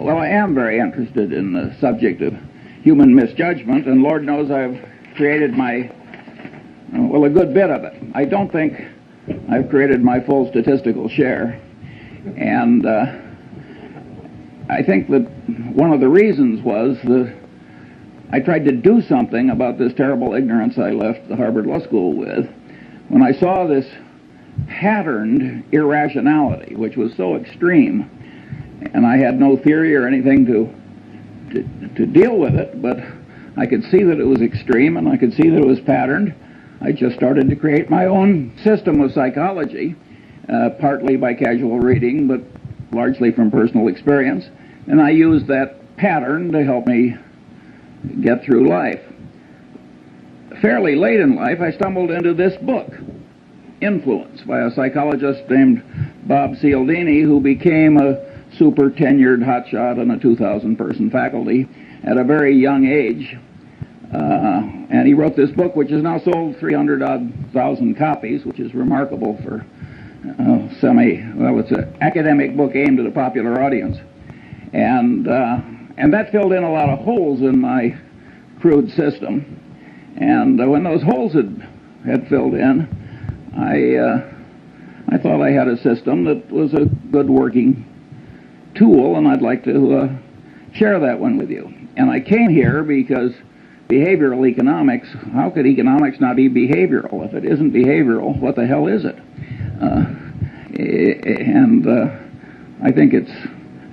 Well, I am very interested in the subject of human misjudgment, and Lord knows I've created a good bit of it. I don't think I've created my full statistical share, and I think that one of the reasons was that I tried to do something about this terrible ignorance I left the Harvard Law School with when I saw this patterned irrationality, which was so extreme, and I had no theory or anything to deal with it, but I could see that it was extreme and I could see that it was patterned. I just started to create my own system of psychology, partly by casual reading, but largely from personal experience, and I used that pattern to help me get through life. Fairly late in life, I stumbled into this book, Influence, by a psychologist named Bob Cialdini, who became a super tenured hotshot on a 2,000-person faculty at a very young age. And he wrote this book, which has now sold 300,000 copies, which is remarkable for it's an academic book aimed at a popular audience. And that filled in a lot of holes in my crude system. And when those holes had filled in, I thought I had a system that was a good working tool, and I'd like to share that one with you. And I came here because behavioral economics, how could economics not be behavioral? If it isn't behavioral, what the hell is it? I think it's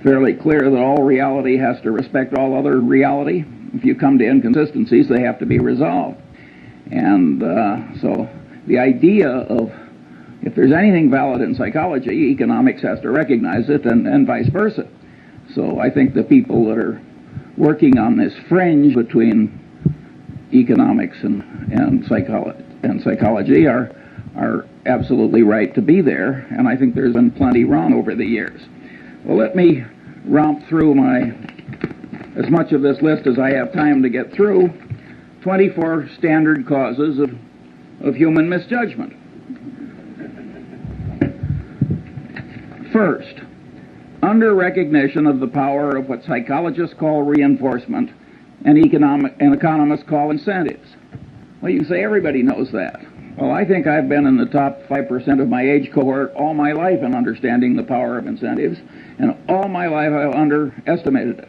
fairly clear that all reality has to respect all other reality. If you come to inconsistencies, they have to be resolved. And so the idea of if there's anything valid in psychology, economics has to recognize it, and vice versa. So I think the people that are working on this fringe between economics and psychology are absolutely right to be there, and I think there's been plenty wrong over the years. Well, let me romp through as much of this list as I have time to get through. 24 standard causes of human misjudgment. First, under recognition of the power of what psychologists call reinforcement and economists call incentives. Well, you can say everybody knows that. Well, I think I've been in the top 5% of my age cohort all my life in understanding the power of incentives, and all my life I've underestimated it.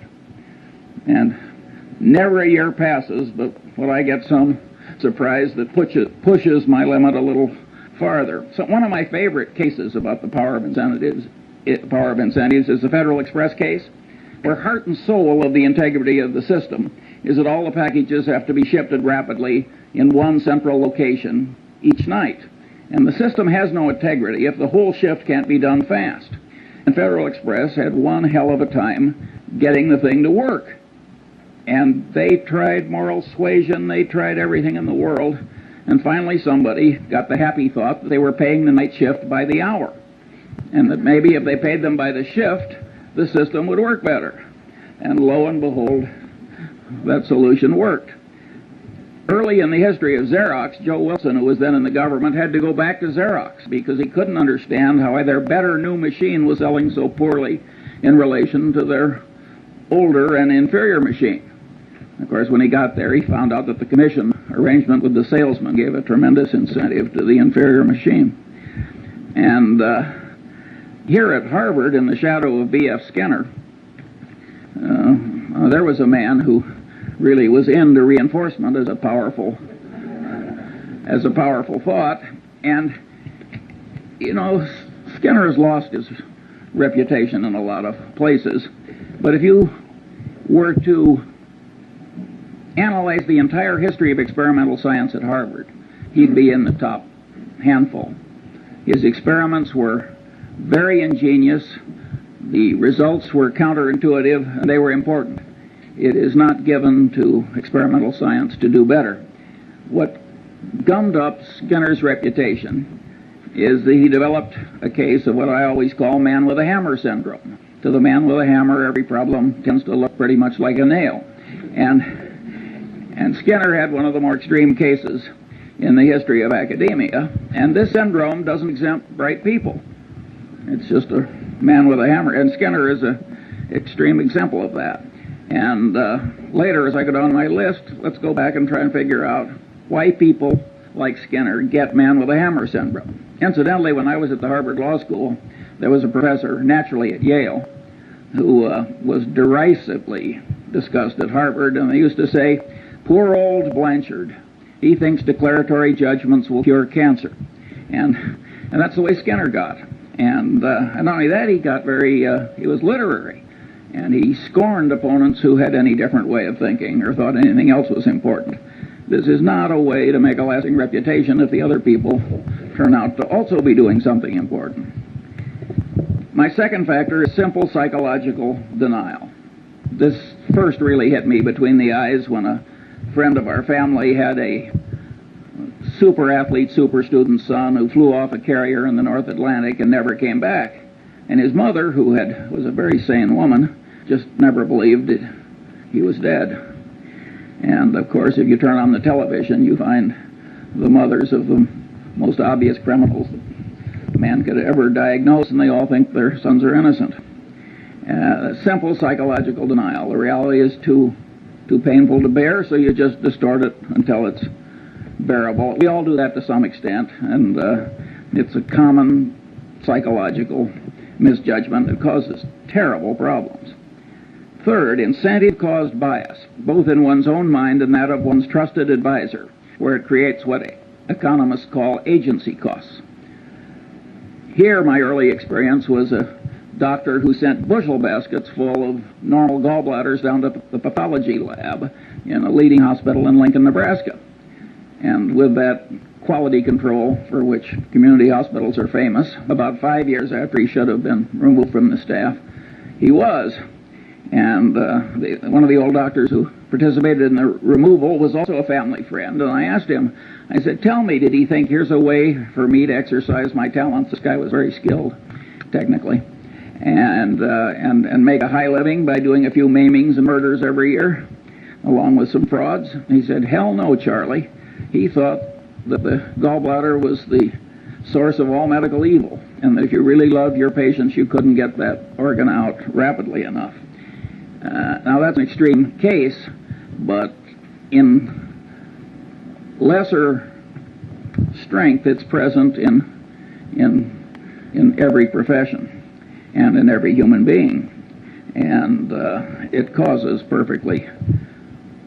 And never a year passes but when I get some surprise that pushes my limit a little farther. So one of my favorite cases about the power of incentives is the Federal Express case, where heart and soul of the integrity of the system is that all the packages have to be shifted rapidly in one central location each night. And the system has no integrity if the whole shift can't be done fast. And Federal Express had one hell of a time getting the thing to work. And they tried moral suasion, they tried everything in the world, and finally somebody got the happy thought that they were paying the night shift by the hour, and that maybe if they paid them by the shift, the system would work better. And lo and behold, that solution worked. Early in the history of Xerox, Joe Wilson, who was then in the government, had to go back to Xerox because he couldn't understand how their better new machine was selling so poorly in relation to their older and inferior machine. Of course, when he got there, he found out that the commission arrangement with the salesman gave a tremendous incentive to the inferior machine. And here at Harvard, in the shadow of B.F. Skinner, there was a man who really was into reinforcement as a powerful thought. And, Skinner has lost his reputation in a lot of places. But if you were to analyze the entire history of experimental science at Harvard, he'd be in the top handful. His experiments were very ingenious, the results were counterintuitive, and they were important. It is not given to experimental science to do better. What gummed up Skinner's reputation is that he developed a case of what I always call man with a hammer syndrome. To the man with a hammer, every problem tends to look pretty much like a nail. And Skinner had one of the more extreme cases in the history of academia, and this syndrome doesn't exempt bright people. It's just a man with a hammer. And Skinner is extreme example of that. And later, as I go down my list, let's go back and try and figure out why people like Skinner get man with a hammer syndrome. Incidentally, when I was at the Harvard Law School, there was a professor, naturally at Yale, who was derisively discussed at Harvard, and they used to say, "Poor old Blanchard, he thinks declaratory judgments will cure cancer." And that's the way Skinner got. And not only that, he got he was literary, and he scorned opponents who had any different way of thinking or thought anything else was important. This is not a way to make a lasting reputation if the other people turn out to also be doing something important. My second factor is simple psychological denial. This first really hit me between the eyes when a friend of our family had a super athlete, super student son who flew off a carrier in the North Atlantic and never came back. And his mother, who was a very sane woman, just never believed he was dead. And of course, if you turn on the television, you find the mothers of the most obvious criminals that man could ever diagnose, and they all think their sons are innocent. Simple psychological denial. The reality is too painful to bear, so you just distort it until it's bearable. We all do that to some extent, and it's a common psychological misjudgment that causes terrible problems. Third, incentive-caused bias, both in one's own mind and that of one's trusted advisor, where it creates what economists call agency costs. Here, my early experience was a doctor who sent bushel baskets full of normal gallbladders down to the pathology lab in a leading hospital in Lincoln, Nebraska. And with that quality control for which community hospitals are famous, about 5 years after he should have been removed from the staff, he was. And one of the old doctors who participated in the removal was also a family friend. And I asked him, I said, "Tell me, did he think here's a way for me to exercise my talents?" This guy was very skilled, technically, and make a high living by doing a few maimings and murders every year, along with some frauds. He said, "Hell no, Charlie. He thought that the gallbladder was the source of all medical evil, and that if you really loved your patients, you couldn't get that organ out rapidly enough." Now that's an extreme case, but in lesser strength, it's present in every profession and in every human being, and it causes perfectly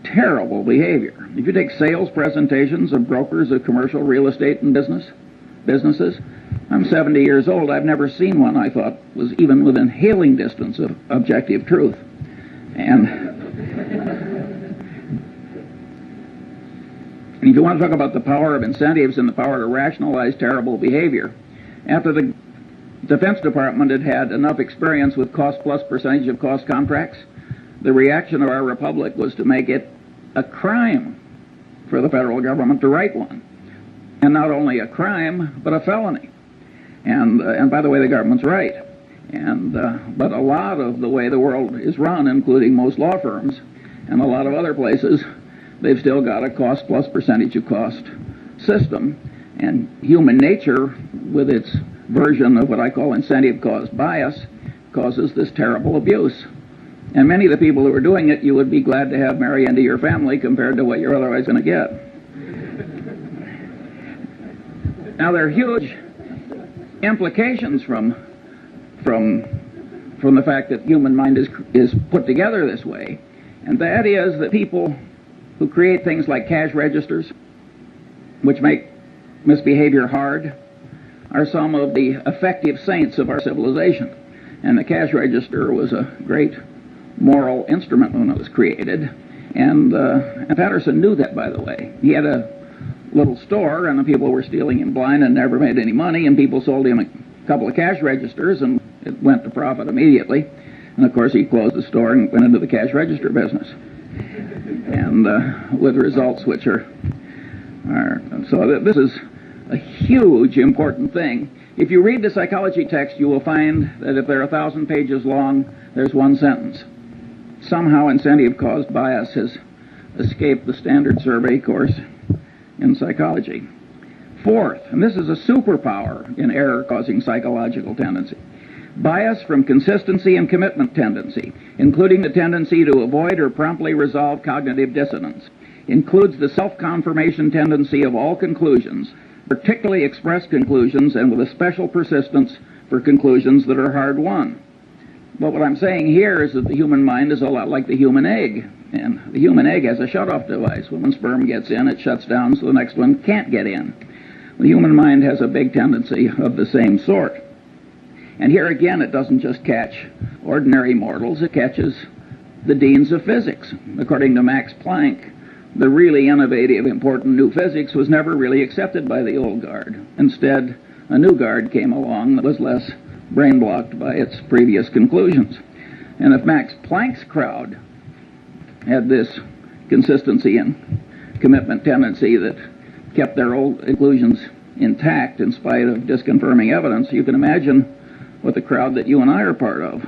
terrible behavior. If you take sales presentations of brokers of commercial real estate and businesses, I'm 70 years old. I've never seen one I thought was even within hailing distance of objective truth. And if you want to talk about the power of incentives and the power to rationalize terrible behavior, after the Defense Department had enough experience with cost plus percentage of cost contracts, the reaction of our republic was to make it a crime for the federal government to write one. And not only a crime, but a felony. And by the way, the government's right. But a lot of the way the world is run, including most law firms and a lot of other places, they've still got a cost plus percentage of cost system. And human nature, with its version of what I call incentive-caused bias, causes this terrible abuse. And many of the people who are doing it, you would be glad to have marry into your family compared to what you're otherwise going to get. Now, there are huge implications from the fact that human mind is put together this way, and that is that people who create things like cash registers, which make misbehavior hard, are some of the effective saints of our civilization. And the cash register was a great moral instrument when it was created, and Patterson knew that, by the way. He had a little store, and the people were stealing him blind and never made any money, and people sold him a couple of cash registers, and it went to profit immediately. And of course, he closed the store and went into the cash register business, and with results which are so this is a huge important thing. If you read the psychology text, you will find that if they're 1,000 pages long, there's one sentence. Somehow incentive-caused bias has escaped the standard survey course in psychology. Fourth, and this is a superpower in error-causing psychological tendency, Bias from consistency and commitment tendency, including the tendency to avoid or promptly resolve cognitive dissonance, includes the self-confirmation tendency of all conclusions, particularly expressed conclusions, and with a special persistence for conclusions that are hard-won. But what I'm saying here is that the human mind is a lot like the human egg, and the human egg has a shut-off device. When one sperm gets in, it shuts down so the next one can't get in. The human mind has a big tendency of the same sort. And here again, it doesn't just catch ordinary mortals, it catches the deans of physics. According to Max Planck, the really innovative, important new physics was never really accepted by the old guard. Instead, a new guard came along that was less brain-blocked by its previous conclusions. And if Max Planck's crowd had this consistency and commitment tendency that kept their old conclusions intact in spite of disconfirming evidence, you can imagine what the crowd that you and I are part of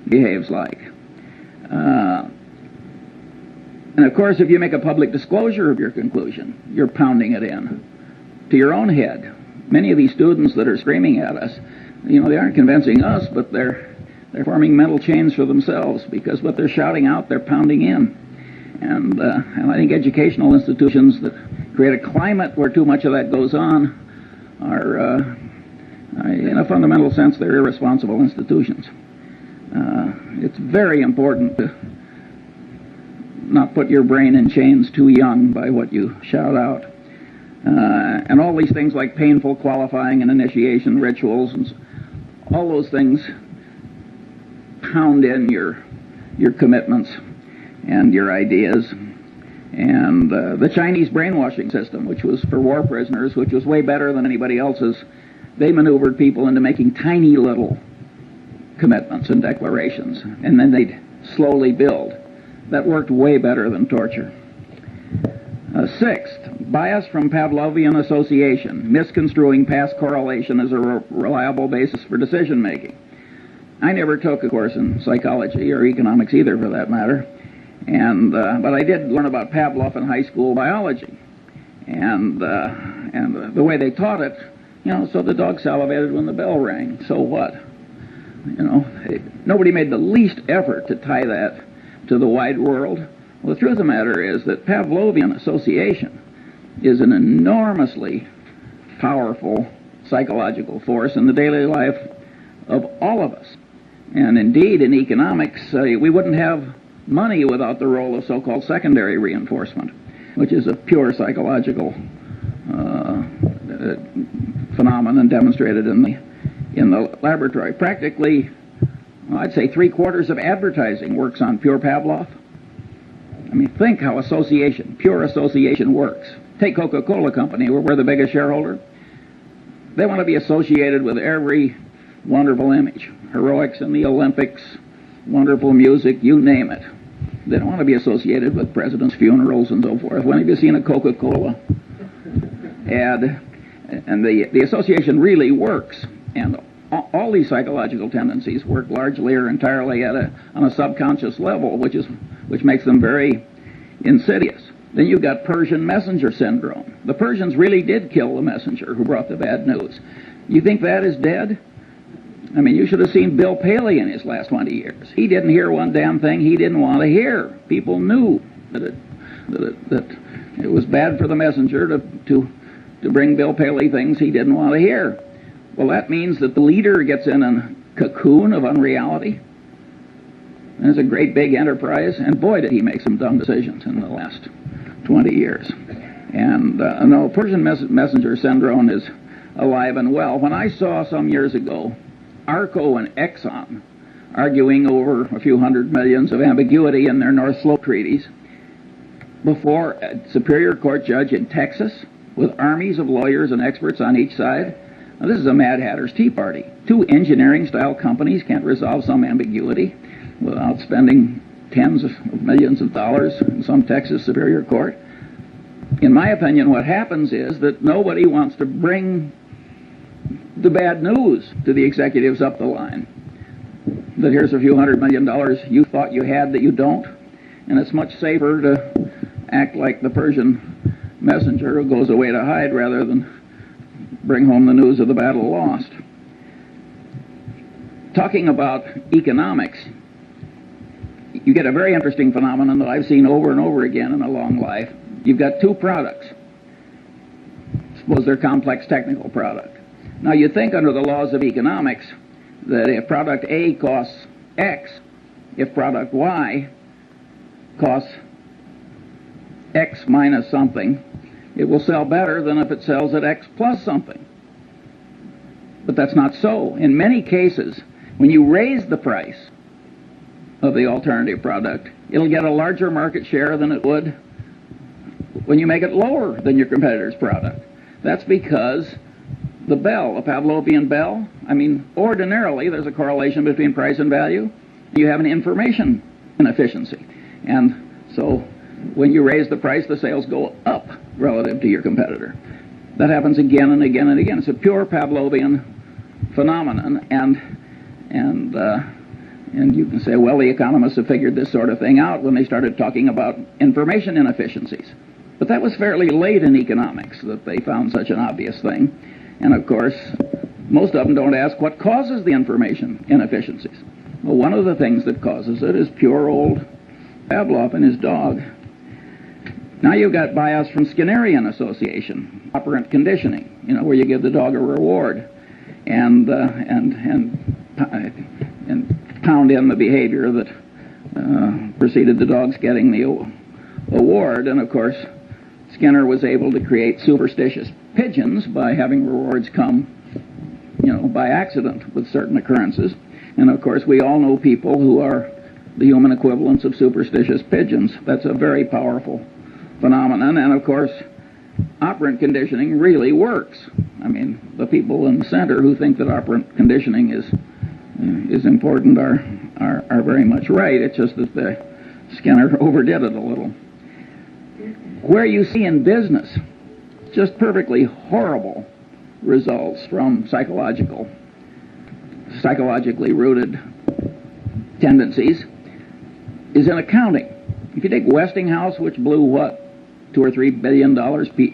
behaves like. And of course, if you make a public disclosure of your conclusion, you're pounding it in to your own head. Many of these students that are screaming at us, they aren't convincing us, but they're forming mental chains for themselves, because what they're shouting out, they're pounding in. And I think educational institutions that create a climate where too much of that goes on are, in a fundamental sense, they're irresponsible institutions. It's very important to not put your brain in chains too young by what you shout out. And all these things like painful qualifying and initiation rituals, and all those things pound in your commitments and your ideas. And the Chinese brainwashing system, which was for war prisoners, which was way better than anybody else's, they maneuvered people into making tiny little commitments and declarations, and then they'd slowly build. That worked way better than torture. Sixth, bias from Pavlovian association, misconstruing past correlation as a reliable basis for decision making. I never took a course in psychology or economics either, for that matter, but I did learn about Pavlov in high school biology, and the way they taught it, so the dog salivated when the bell rang. So what? Nobody made the least effort to tie that to the wide world. Well, the truth of the matter is that Pavlovian association is an enormously powerful psychological force in the daily life of all of us. And indeed, in economics, we wouldn't have money without the role of so-called secondary reinforcement, which is a pure psychological phenomenon demonstrated in the laboratory. Practically, I'd say 3/4 of advertising works on pure Pavlov. I mean, think how pure association works. Take Coca-Cola Company, where we're the biggest shareholder. They want to be associated with every wonderful image. Heroics in the Olympics, wonderful music, you name it. They don't want to be associated with presidents' funerals and so forth. When have you seen a Coca-Cola ad? And the association really works. And all these psychological tendencies work largely or entirely on a subconscious level, which makes them very insidious. Then you've got Persian messenger syndrome. The Persians really did kill the messenger who brought the bad news. You think that is dead? I mean, you should have seen Bill Paley in his last 20 years. He didn't hear one damn thing he didn't want to hear. People knew that it was bad for the messenger to bring Bill Paley things he didn't want to hear. Well, that means that the leader gets in a cocoon of unreality. And it's a great big enterprise, and boy, did he make some dumb decisions in the last 20 years. And no, Persian messenger syndrome is alive and well. When I saw some years ago Arco and Exxon arguing over a few hundred millions of ambiguity in their North Slope treaties before a Superior Court judge in Texas with armies of lawyers and experts on each side, now, this is a Mad Hatter's Tea Party. Two engineering-style companies can't resolve some ambiguity without spending tens of millions of dollars in some Texas Superior Court. In my opinion, what happens is that nobody wants to bring the bad news to the executives up the line. That here's a few $100 million you thought you had that you don't, and it's much safer to act like the Persian messenger who goes away to hide rather than bring home the news of the battle lost. talking about economics, you get a very interesting phenomenon that I've seen over and over again in a long life. You've got two products. Suppose they're complex technical product. Now you think under the laws of economics that if product A costs X, if product Y costs X minus something, it will sell better than if it sells at X plus something. But that's not so. In many cases, when you raise the price of the alternative product, it'll get a larger market share than it would when you make it lower than your competitor's product. That's because the bell, a Pavlovian bell, ordinarily there's a correlation between price and value. You have an information inefficiency. And so when you raise the price, the sales go up relative to your competitor. That happens again and again and again. It's a pure Pavlovian phenomenon, and you can say, well, the economists have figured this sort of thing out when they started talking about information inefficiencies. But that was fairly late in economics that they found such an obvious thing. And of course, most of them don't ask what causes the information inefficiencies. Well, one of the things that causes it is pure old Pavlov and his dog. Now you've got bias from Skinnerian association, operant conditioning, where you give the dog a reward and pound in the behavior that preceded the dog's getting the award. And of course, Skinner was able to create superstitious pigeons by having rewards come, by accident with certain occurrences. And of course, we all know people who are the human equivalents of superstitious pigeons. That's a very powerful phenomenon. And of course, operant conditioning really works. The people in the center who think that operant conditioning is important are very much right. It's just that Skinner overdid it a little. Where you see in business just perfectly horrible results from psychologically rooted tendencies is in accounting. If you take Westinghouse, which blew $2 or $3 billion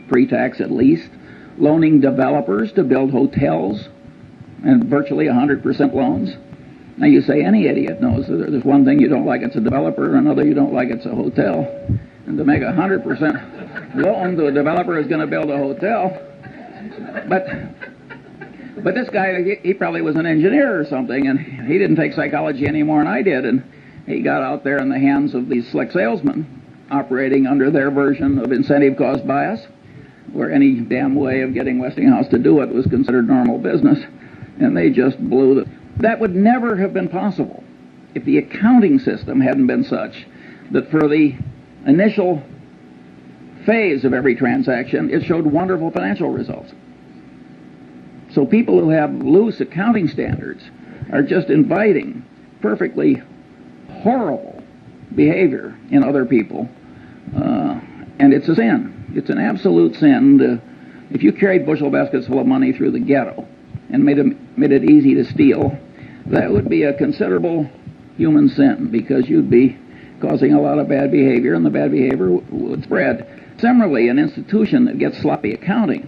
pre-tax at least, loaning developers to build hotels and virtually 100% loans. Now you say any idiot knows that there's one thing you don't like, it's a developer, and another you don't like, it's a hotel. And to make 100% loan to a developer who's going to build a hotel. But this guy, he probably was an engineer or something, and he didn't take psychology any more than I did, and he got out there in the hands of these slick salesmen operating under their version of incentive cost bias, where any damn way of getting Westinghouse to do it was considered normal business, and they just blew it. That would never have been possible if the accounting system hadn't been such that for the initial phase of every transaction, it showed wonderful financial results. So people who have loose accounting standards are just inviting perfectly horrible behavior in other people, and it's a sin. It's an absolute sin. If you carried bushel baskets full of money through the ghetto and made it easy to steal, that would be a considerable human sin, because you'd be causing a lot of bad behavior, and the bad behavior would spread. Similarly, an institution that gets sloppy accounting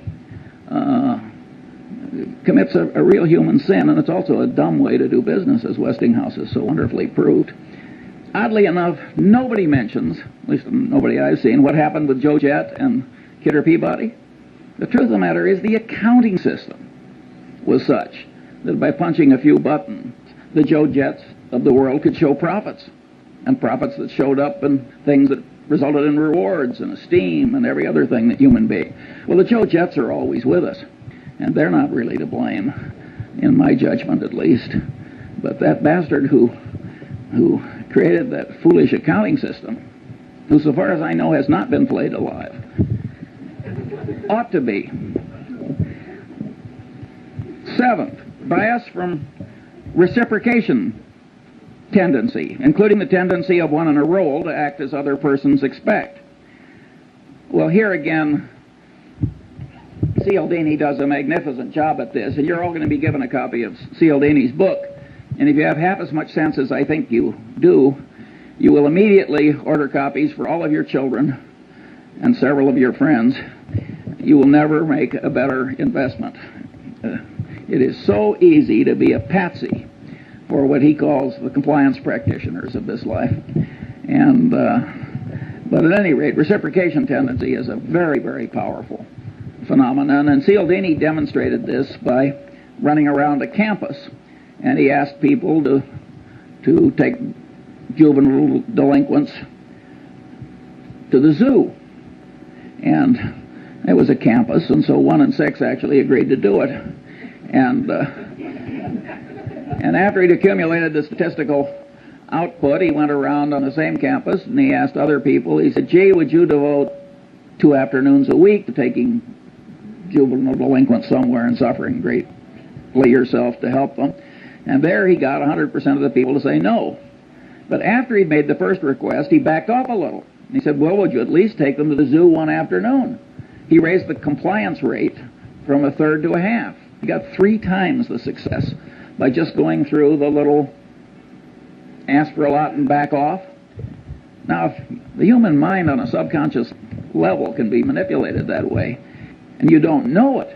commits a real human sin, and it's also a dumb way to do business, as Westinghouse has so wonderfully proved. Oddly enough, nobody mentions, at least nobody I've seen, what happened with Joe Jett and Kidder Peabody. The truth of the matter is the accounting system was such that by punching a few buttons, the Joe Jetts of the world could show profits, and profits that showed up in things that resulted in rewards and esteem and every other thing that human being. Well, the Joe Jetts are always with us, and they're not really to blame, in my judgment at least. But that bastard who created that foolish accounting system, who, so far as I know, has not been flayed alive, ought to be. Seventh, bias from reciprocation tendency, including the tendency of one in a role to act as other persons expect. Well, here again, Cialdini does a magnificent job at this, and you're all going to be given a copy of Cialdini's book. And if you have half as much sense as I think you do, you will immediately order copies for all of your children and several of your friends. You will never make a better investment. It is so easy to be a patsy for what he calls the compliance practitioners of this life. And but at any rate, reciprocation tendency is a very, very powerful phenomenon, and Cialdini demonstrated this by running around a campus, and he asked people to take juvenile delinquents to the zoo. And it was a campus, and so 1 in 6 actually agreed to do it. And after he'd accumulated the statistical output, he went around on the same campus, and he asked other people, he said, gee, would you devote 2 afternoons a week to taking juvenile delinquents somewhere and suffering greatly yourself to help them? And there he got 100% of the people to say no. But after he made the first request, he backed off a little. He said, well, would you at least take them to the zoo 1 afternoon? He raised the compliance rate from 1/3 to 1/2. He got 3 times the success by just going through the little ask for a lot and back off. Now, if the human mind on a subconscious level can be manipulated that way, and you don't know it,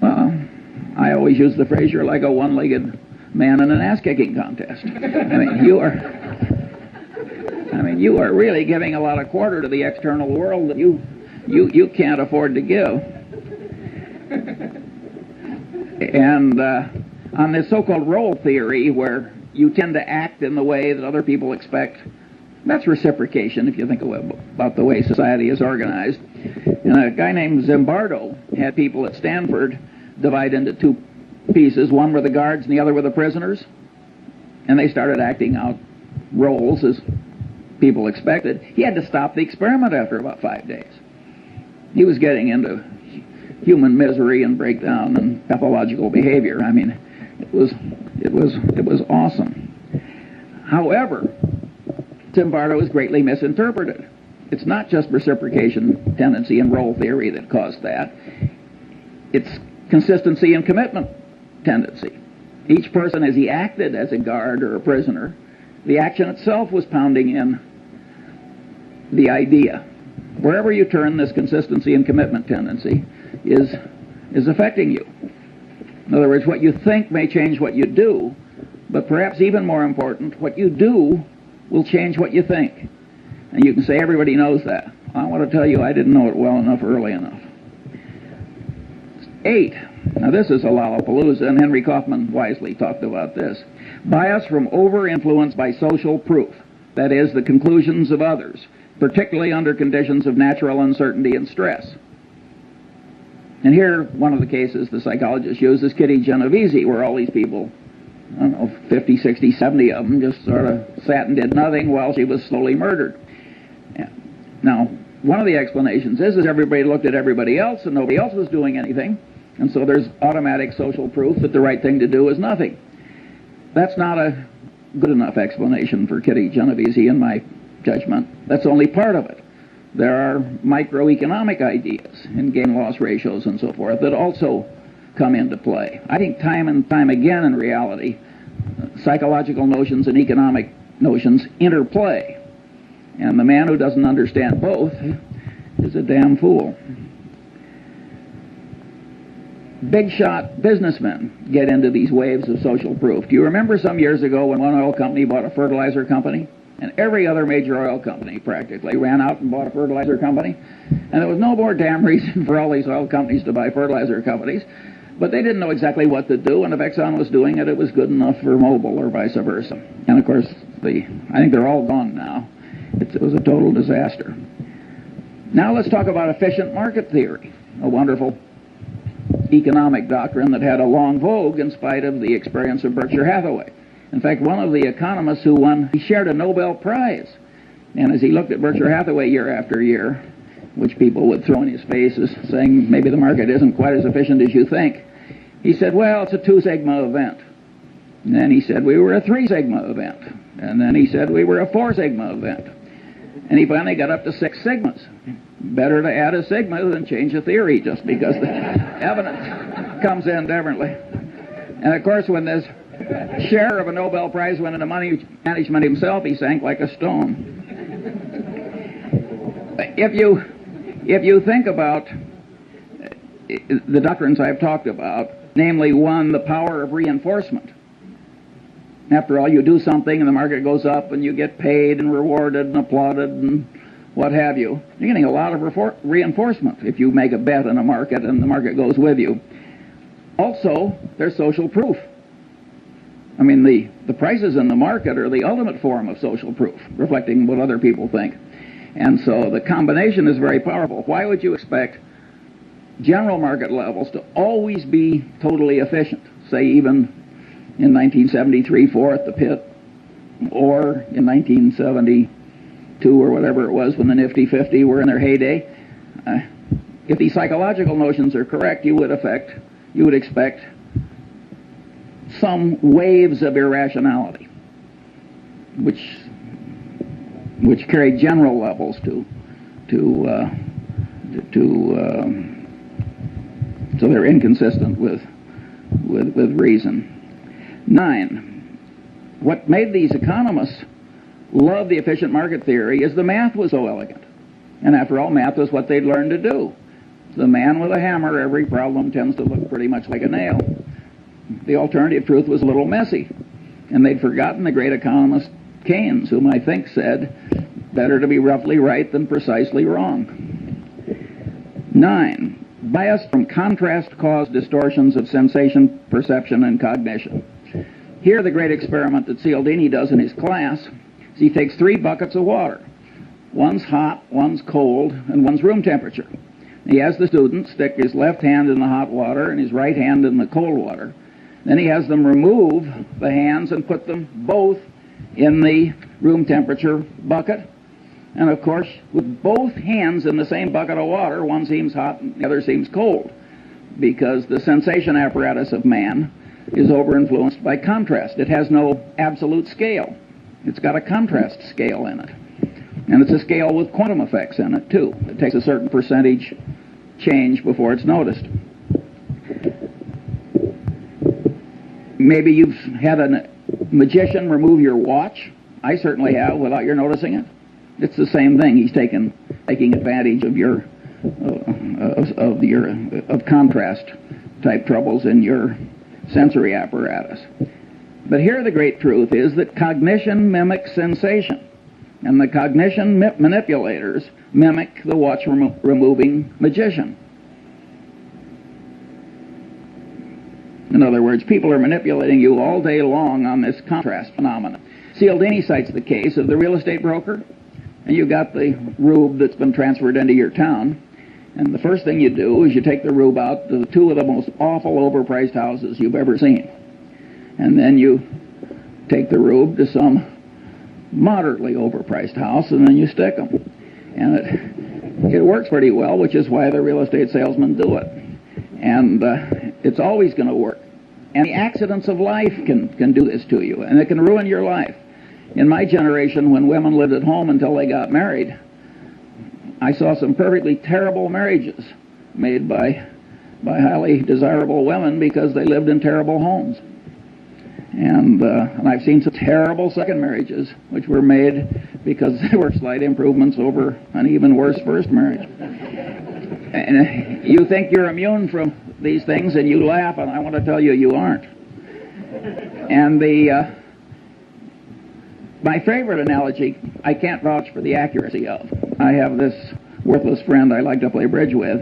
well, I always use the phrase, you're like a one-legged man in an ass-kicking contest. You are really giving a lot of quarter to the external world that you can't afford to give. And on this so-called role theory, where you tend to act in the way that other people expect, that's reciprocation, if you think about the way society is organized. And a guy named Zimbardo had people at Stanford divide into 2 pieces. One were the guards and the other were the prisoners. And they started acting out roles as people expected. He had to stop the experiment after about 5 days. He was getting into human misery and breakdown and pathological behavior. I mean, it was awesome. However, Zimbardo is greatly misinterpreted. It's not just reciprocation tendency and role theory that caused that. It's consistency and commitment tendency. Each person, as he acted as a guard or a prisoner, the action itself was pounding in the idea. Wherever you turn, this consistency and commitment tendency is affecting you. In other words, what you think may change what you do, but perhaps even more important, what you do will change what you think. And you can say, everybody knows that. I want to tell you, I didn't know it well enough early enough. 8. Now this is a Lollapalooza, and Henry Kaufman wisely talked about this. Bias from over-influence by social proof, that is, the conclusions of others, particularly under conditions of natural uncertainty and stress. And here, one of the cases the psychologist used is Kitty Genovese, where all these people, I don't know, 50, 60, 70 of them just sort of sat and did nothing while she was slowly murdered. Now, one of the explanations is everybody looked at everybody else and nobody else was doing anything, and so there's automatic social proof that the right thing to do is nothing. That's not a good enough explanation for Kitty Genovese, in my judgment. That's only part of it. There are microeconomic ideas in gain-loss ratios and so forth that also come into play. I think time and time again in reality, psychological notions and economic notions interplay. And the man who doesn't understand both is a damn fool. Big shot businessmen get into these waves of social proof. Do you remember some years ago when one oil company bought a fertilizer company? And every other major oil company practically ran out and bought a fertilizer company. And there was no more damn reason for all these oil companies to buy fertilizer companies. But they didn't know exactly what to do, and if Exxon was doing it, it was good enough for Mobil or vice versa. And of course, I think they're all gone now. It was a total disaster. Now let's talk about efficient market theory, a wonderful economic doctrine that had a long vogue in spite of the experience of Berkshire Hathaway. In fact, one of the economists who won, he shared a Nobel Prize. And as he looked at Berkshire Hathaway year after year, which people would throw in his face as saying maybe the market isn't quite as efficient as you think, he said, well, it's a 2 sigma event. And then he said we were a 3 sigma event. And then he said we were a 4 sigma event. And he finally got up to 6 sigmas. Better to add a sigma than change a theory just because the evidence comes in differently. And of course, when this share of a Nobel Prize went into money management himself, he sank like a stone. If you think about the doctrines I've talked about, namely, 1, the power of reinforcement. After all, you do something and the market goes up and you get paid and rewarded and applauded and what have you. You're getting a lot of reinforcement if you make a bet in a market and the market goes with you. Also, there's social proof. I mean, the prices in the market are the ultimate form of social proof, reflecting what other people think. And so the combination is very powerful. Why would you expect general market levels to always be totally efficient, say even in 1973-4 at the pit, or in 1972 or whatever it was when the Nifty 50 were in their heyday? If these psychological notions are correct, you would expect some waves of irrationality, which carry general levels so they're inconsistent with reason. 9. What made these economists love the efficient market theory is the math was so elegant. And after all, math was what they'd learned to do. The man with a hammer, every problem tends to look pretty much like a nail. The alternative truth was a little messy. And they'd forgotten the great economist Keynes, whom I think said, better to be roughly right than precisely wrong. 9. Bias from contrast cause distortions of sensation, perception, and cognition. Here, the great experiment that Cialdini does in his class is he takes 3 buckets of water. One's hot, one's cold, and one's room temperature. He has the student stick his left hand in the hot water and his right hand in the cold water. Then he has them remove the hands and put them both in the room temperature bucket. And of course, with both hands in the same bucket of water, one seems hot and the other seems cold, because the sensation apparatus of man is over-influenced by contrast. It has no absolute scale. It's got a contrast scale in it. And it's a scale with quantum effects in it, too. It takes a certain percentage change before it's noticed. Maybe you've had a magician remove your watch. I certainly have, without your noticing it. It's the same thing. He's taking advantage of your contrast type troubles in your sensory apparatus. But here the great truth is that cognition mimics sensation, and the cognition manipulators mimic the watch removing magician. In other words, people are manipulating you all day long on this contrast phenomenon. Cialdini cites the case of the real estate broker, and you got the rube that's been transferred into your town, and the first thing you do is you take the rube out to 2 of the most awful overpriced houses you've ever seen. And then you take the rube to some moderately overpriced house, and then you stick them. And it works pretty well, which is why the real estate salesmen do it. And it's always going to work. And the accidents of life can do this to you, and it can ruin your life. In my generation, when women lived at home until they got married, I saw some perfectly terrible marriages made by highly desirable women because they lived in terrible homes. And I've seen some terrible second marriages which were made because they were slight improvements over an even worse first marriage. And you think you're immune from these things and you laugh, and I want to tell you, you aren't. And my favorite analogy, I can't vouch for the accuracy of. I have this worthless friend I like to play bridge with,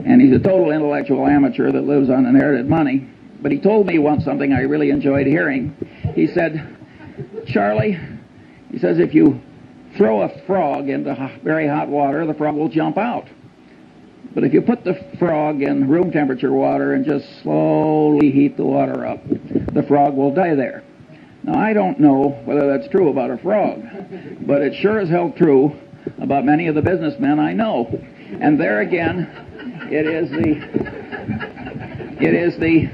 and he's a total intellectual amateur that lives on inherited money. But he told me once something I really enjoyed hearing. He said, Charlie, he says, if you throw a frog into very hot water, the frog will jump out. But if you put the frog in room temperature water and just slowly heat the water up, the frog will die there. Now, I don't know whether that's true about a frog, but it sure as hell true about many of the businessmen I know. And there again, it is the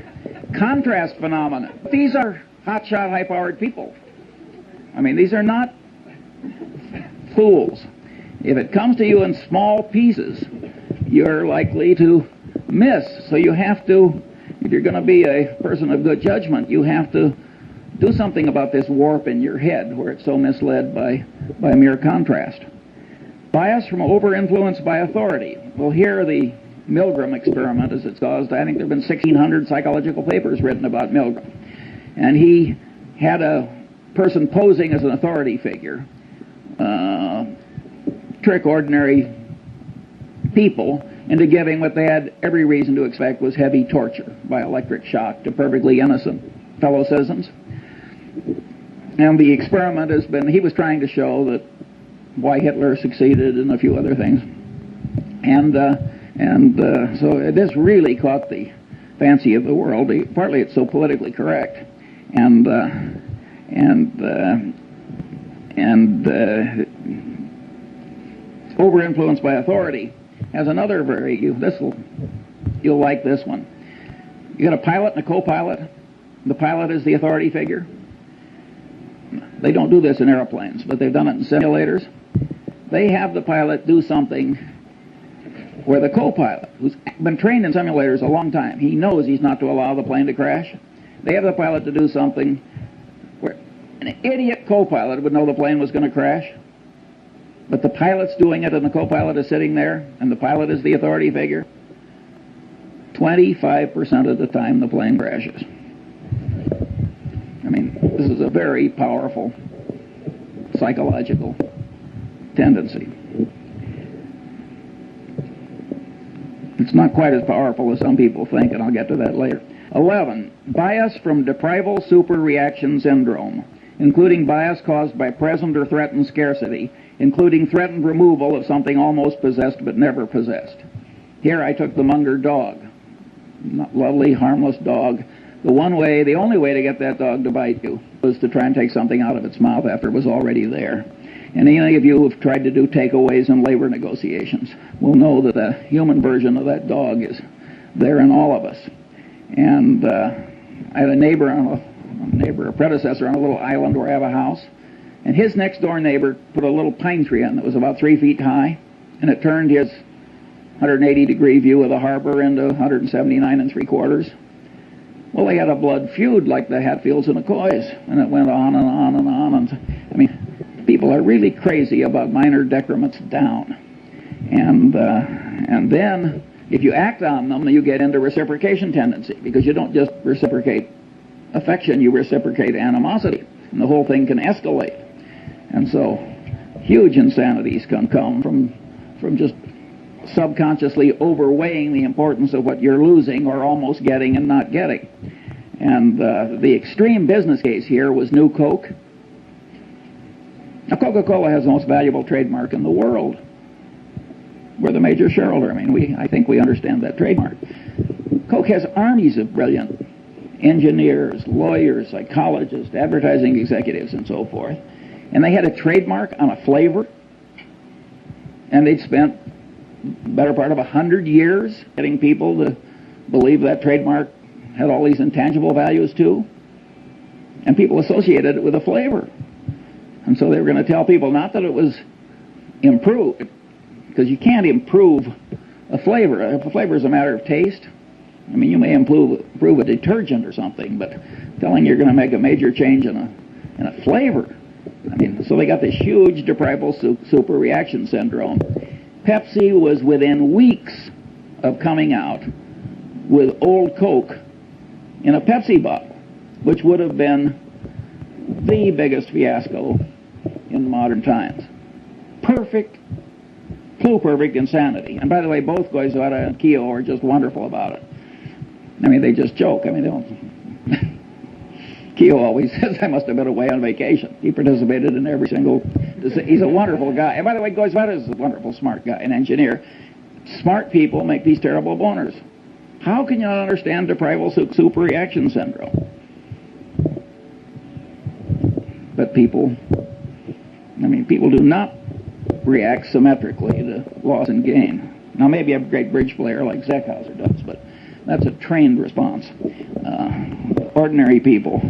contrast phenomenon. These are hotshot, high-powered people. I mean, these are not fools. If it comes to you in small pieces, you're likely to miss. So you have to, if you're going to be a person of good judgment, you have to do something about this warp in your head where it's so misled by mere contrast. Bias from over-influence by authority. Well, here the Milgram experiment, as it's caused, I think there have been 1,600 psychological papers written about Milgram. And he had a person posing as an authority figure trick ordinary people into giving what they had every reason to expect was heavy torture by electric shock to perfectly innocent fellow citizens. And the experiment has been, he was trying to show that why Hitler succeeded and a few other things. So this really caught the fancy of the world. Partly it's so politically correct, and over-influenced by authority has another you'll like this one. You got a pilot and a co-pilot. The pilot is the authority figure. They don't do this in airplanes, but they've done it in simulators. They have the pilot do something where the co-pilot, who's been trained in simulators a long time, he knows he's not to allow the plane to crash. They have the pilot to do something where an idiot co-pilot would know the plane was going to crash, but the pilot's doing it and the co-pilot is sitting there and the pilot is the authority figure. 25% of the time the plane crashes. I mean, this is a very powerful psychological tendency. It's not quite as powerful as some people think, and I'll get to that later. 11. Bias from deprival superreaction syndrome, including bias caused by present or threatened scarcity, including threatened removal of something almost possessed but never possessed. Here I took the Munger dog. Lovely, harmless dog. The only way to get that dog to bite you was to try and take something out of its mouth after it was already there. And any of you who've tried to do takeaways in labor negotiations will know that the human version of that dog is there in all of us. And I had a predecessor on a little island where I have a house, and his next door neighbor put a little pine tree in that was about 3 feet high, and it turned his 180-degree view of the harbor into 179 3/4. Well, they had a blood feud like the Hatfields and McCoys, and it went on and on and on. And I mean, people are really crazy about minor decrements down. And then, if you act on them, you get into reciprocation tendency, because you don't just reciprocate affection, you reciprocate animosity, and the whole thing can escalate. And so, huge insanities can come from just subconsciously overweighing the importance of what you're losing or almost getting and not getting. And the extreme business case here was New Coke. Now, Coca-Cola has the most valuable trademark in the world. We're the major shareholder. I mean, I think we understand that trademark. Coke has armies of brilliant engineers, lawyers, psychologists, advertising executives, and so forth. And they had a trademark on a flavor, and they'd spent the better part of 100 years getting people to believe that trademark had all these intangible values too. And people associated it with a flavor. And so they were going to tell people not that it was improved, because you can't improve a flavor. A flavor is a matter of taste. I mean, you may improve a detergent or something, but telling you're going to make a major change in a flavor. I mean, so they got this huge deprival superreaction syndrome. Pepsi was within weeks of coming out with old Coke in a Pepsi bottle, which would have been the biggest fiasco in modern times. Perfect insanity. And by the way, both Goizueta and Keogh are just wonderful about it. I mean, they just joke. I mean, they don't. Keogh always says, I must have been away on vacation. He participated in every single... He's a wonderful guy. And by the way, Goizueta is a wonderful, smart guy, an engineer. Smart people make these terrible boners. How can you not understand deprival superreaction syndrome? But people do not react symmetrically to loss and gain. Now, maybe a great bridge player like Zeckhauser does, but that's a trained response. Ordinary people,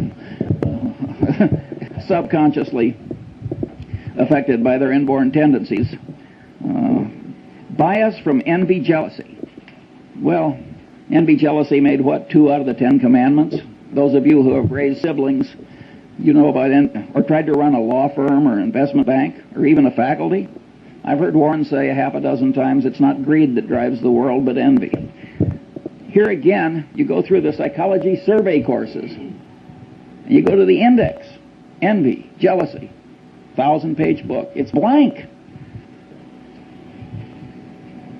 subconsciously affected by their inborn tendencies. Bias from envy, jealousy. Well, envy, jealousy made what, 2 out of the 10 commandments? Those of you who have raised siblings, you know about or tried to run a law firm or investment bank or even a faculty. I've heard Warren say 6 times, it's not greed that drives the world, but envy. Here again, you go through the psychology survey courses, and you go to the index, envy, jealousy. 1,000-page book. It's blank.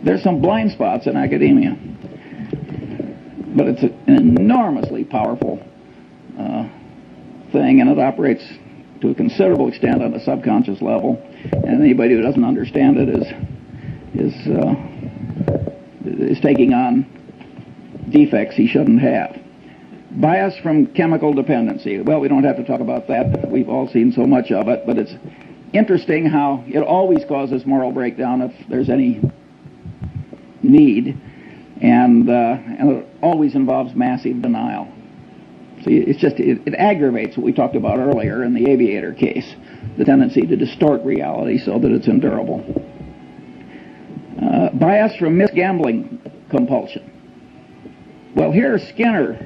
There's some blind spots in academia, but it's an enormously powerful thing, and it operates to a considerable extent on a subconscious level. And anybody who doesn't understand it is taking on defects he shouldn't have. Bias from chemical dependency. Well, we don't have to talk about that. We've all seen so much of it, but it's interesting how it always causes moral breakdown if there's any need, and it always involves massive denial. So it aggravates what we talked about earlier in the aviator case, the tendency to distort reality so that it's endurable. Bias from misgambling compulsion. Well, here Skinner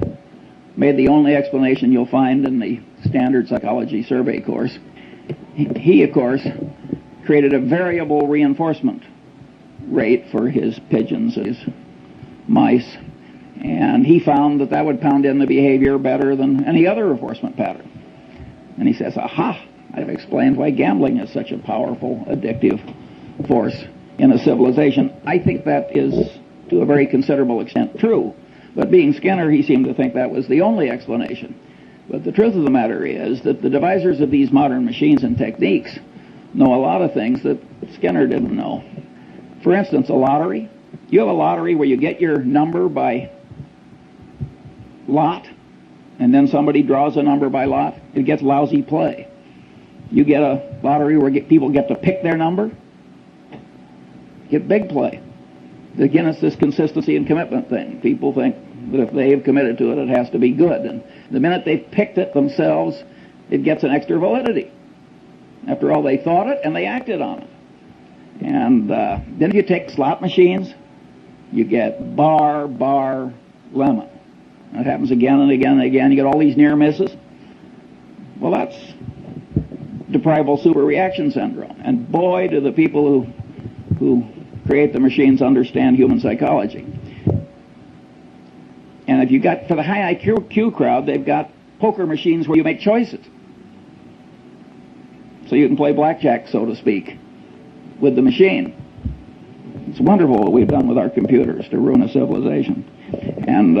made the only explanation you'll find in the standard psychology survey course. He, of course, created a variable reinforcement rate for his pigeons, his mice, and he found that would pound in the behavior better than any other reinforcement pattern. And he says, aha, I've explained why gambling is such a powerful, addictive force in a civilization. I think that is, to a very considerable extent, true. But being Skinner, he seemed to think that was the only explanation. But the truth of the matter is that the devisers of these modern machines and techniques know a lot of things that Skinner didn't know. For instance, a lottery. You have a lottery where you get your number by lot, and then somebody draws a number by lot. It gets lousy play. You get a lottery where people get to pick their number. Get big play. Again, it's this consistency and commitment thing. People think that if they have committed to it, it has to be good. And the minute they've picked it themselves, it gets an extra validity. After all, they thought it and they acted on it. And then if you take slot machines, you get bar, lemon. That happens again and again and again. You get all these near misses. Well, that's deprival superreaction syndrome. And boy, do the people who create the machines understand human psychology. And if you got, for the high IQ crowd, they've got poker machines where you make choices. So you can play blackjack, so to speak, with the machine. It's wonderful what we've done with our computers to ruin a civilization. And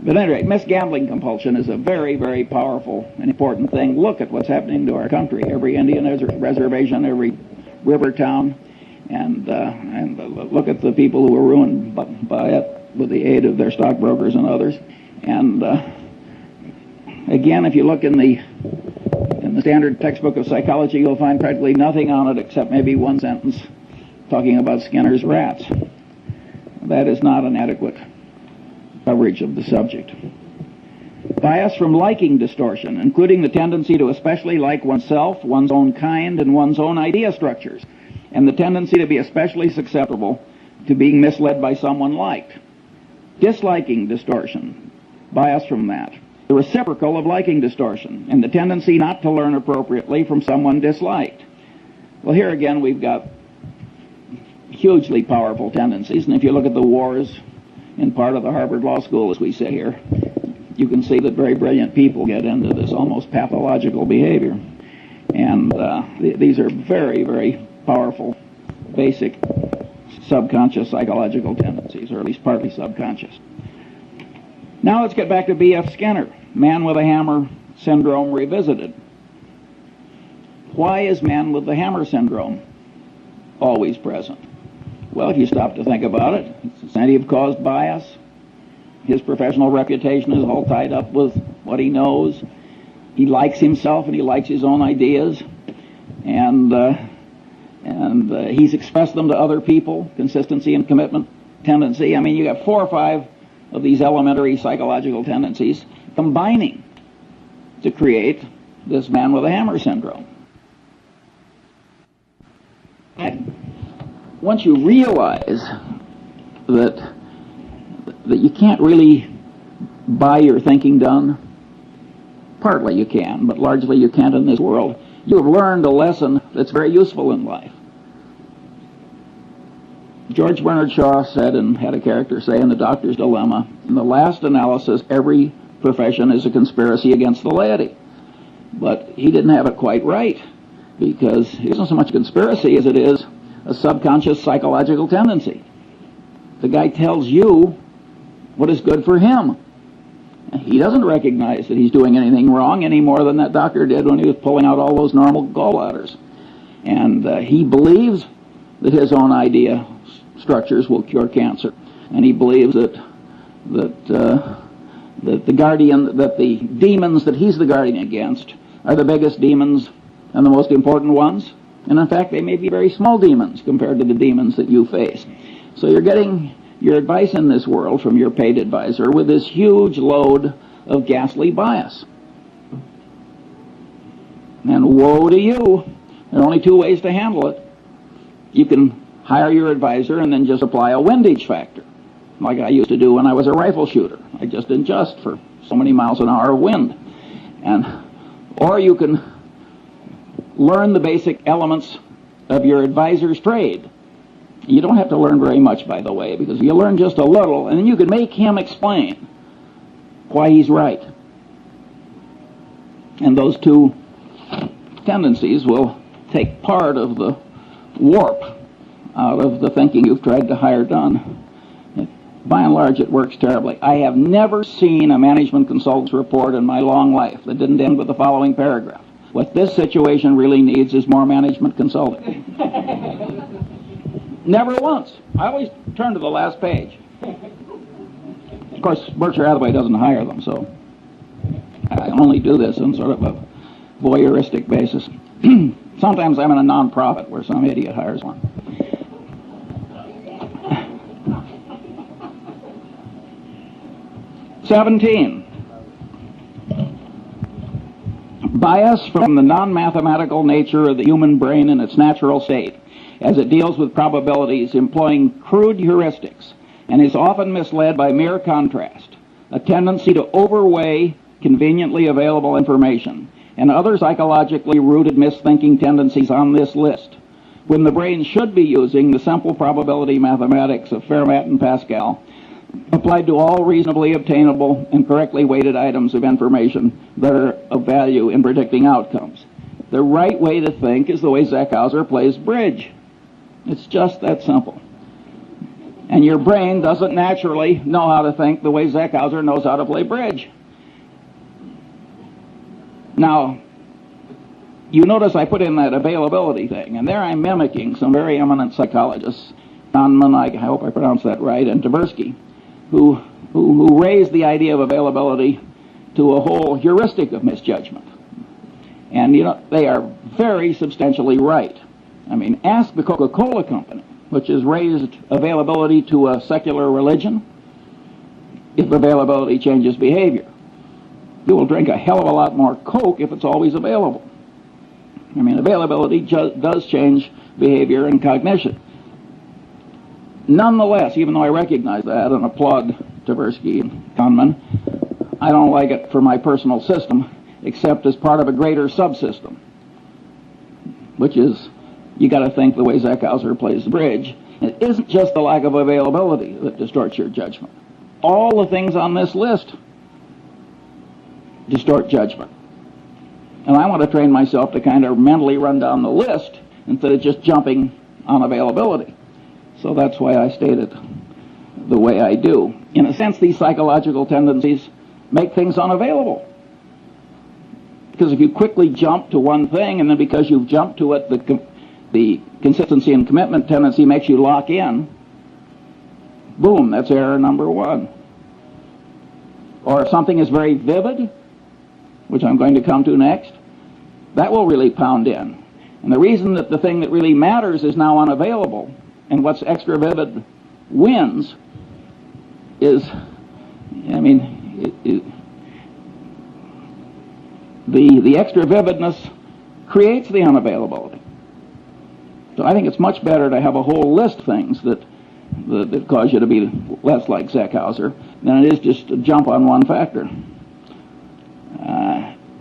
but anyway, misgambling compulsion is a very, very powerful and important thing. Look at what's happening to our country. Every Indian reservation, every river town, and look at the people who are ruined by it with the aid of their stockbrokers and others. And again, if you look in the standard textbook of psychology, you'll find practically nothing on it except maybe one sentence talking about Skinner's rats. That is not an adequate coverage of the subject. Bias from liking distortion, including the tendency to especially like oneself, one's own kind, and one's own idea structures, and the tendency to be especially susceptible to being misled by someone liked. Disliking distortion, bias from that. The reciprocal of liking distortion, and the tendency not to learn appropriately from someone disliked. Well, here again we've got hugely powerful tendencies, and if you look at the wars in part of the Harvard Law School, as we say here, you can see that very brilliant people get into this almost pathological behavior. And these are very, very powerful, basic, subconscious psychological tendencies, or at least partly subconscious. Now let's get back to B.F. Skinner, man with a hammer syndrome revisited. Why is man with the hammer syndrome always present? Well, if you stop to think about it, it's incentive-caused bias. His professional reputation is all tied up with what he knows. He likes himself and he likes his own ideas, and he's expressed them to other people. Consistency and commitment tendency. I mean, you got 4 or 5 of these elementary psychological tendencies combining to create this man with a hammer syndrome. And once you realize that you can't really buy your thinking done, partly you can, but largely you can't in this world, you have learned a lesson that's very useful in life. George Bernard Shaw said, and had a character say in The Doctor's Dilemma, in the last analysis, every profession is a conspiracy against the laity. But he didn't have it quite right, because it isn't so much conspiracy as it is a subconscious psychological tendency. The guy tells you what is good for him. He doesn't recognize that he's doing anything wrong any more than that doctor did when he was pulling out all those normal gallbladders. And he believes that his own idea structures will cure cancer. And he believes that the demons that he's the guardian against are the biggest demons and the most important ones. And in fact, they may be very small demons compared to the demons that you face. So you're getting your advice in this world from your paid advisor with this huge load of ghastly bias. And woe to you. There are only two ways to handle it. You can hire your advisor and then just apply a windage factor, like I used to do when I was a rifle shooter. I just adjust for so many miles an hour of wind. Or you can learn the basic elements of your advisor's trade. You don't have to learn very much, by the way, because you learn just a little, and then you can make him explain why he's right. And those two tendencies will take part of the warp out of the thinking you've tried to hire done. By and large, it works terribly. I have never seen a management consultant's report in my long life that didn't end with the following paragraph: what this situation really needs is more management consulting. Never once. I always turn to the last page. Of course, Berkshire Hathaway doesn't hire them, so I only do this on sort of a voyeuristic basis. Sometimes I'm in a non-profit where some idiot hires one. "17. Bias from the non-mathematical nature of the human brain in its natural state, as it deals with probabilities employing crude heuristics, and is often misled by mere contrast, a tendency to overweigh conveniently available information, and other psychologically rooted misthinking tendencies on this list, when the brain should be using the simple probability mathematics of Fermat and Pascal, applied to all reasonably obtainable and correctly weighted items of information that are of value in predicting outcomes. The right way to think is the way Zeckhauser plays bridge. It's just that simple. And your brain doesn't naturally know how to think the way Zeckhauser knows how to play bridge. Now, you notice I put in that availability thing, and there I'm mimicking some very eminent psychologists, Kahneman, I hope I pronounced that right, and Tversky, who raised the idea of availability to a whole heuristic of misjudgment. And, you know, they are very substantially right. I mean, ask the Coca-Cola Company, which has raised availability to a secular religion, if availability changes behavior. You will drink a hell of a lot more Coke if it's always available. I mean, availability does change behavior and cognition. Nonetheless, even though I recognize that and applaud Tversky and Kahneman, I don't like it for my personal system, except as part of a greater subsystem, which is, you got to think the way Zeckhauser plays the bridge. It isn't just the lack of availability that distorts your judgment. All the things on this list distort judgment. And I want to train myself to kind of mentally run down the list instead of just jumping on availability. So that's why I state it the way I do. In a sense, these psychological tendencies make things unavailable. Because if you quickly jump to one thing, and then because you've jumped to it, the consistency and commitment tendency makes you lock in, boom, that's error number one. Or if something is very vivid, which I'm going to come to next, that will really pound in. And the reason that the thing that really matters is now unavailable, and what's extra vivid wins, is, I mean, the extra vividness creates the unavailability. So I think it's much better to have a whole list of things that cause you to be less like Zeckhauser than it is just to jump on one factor.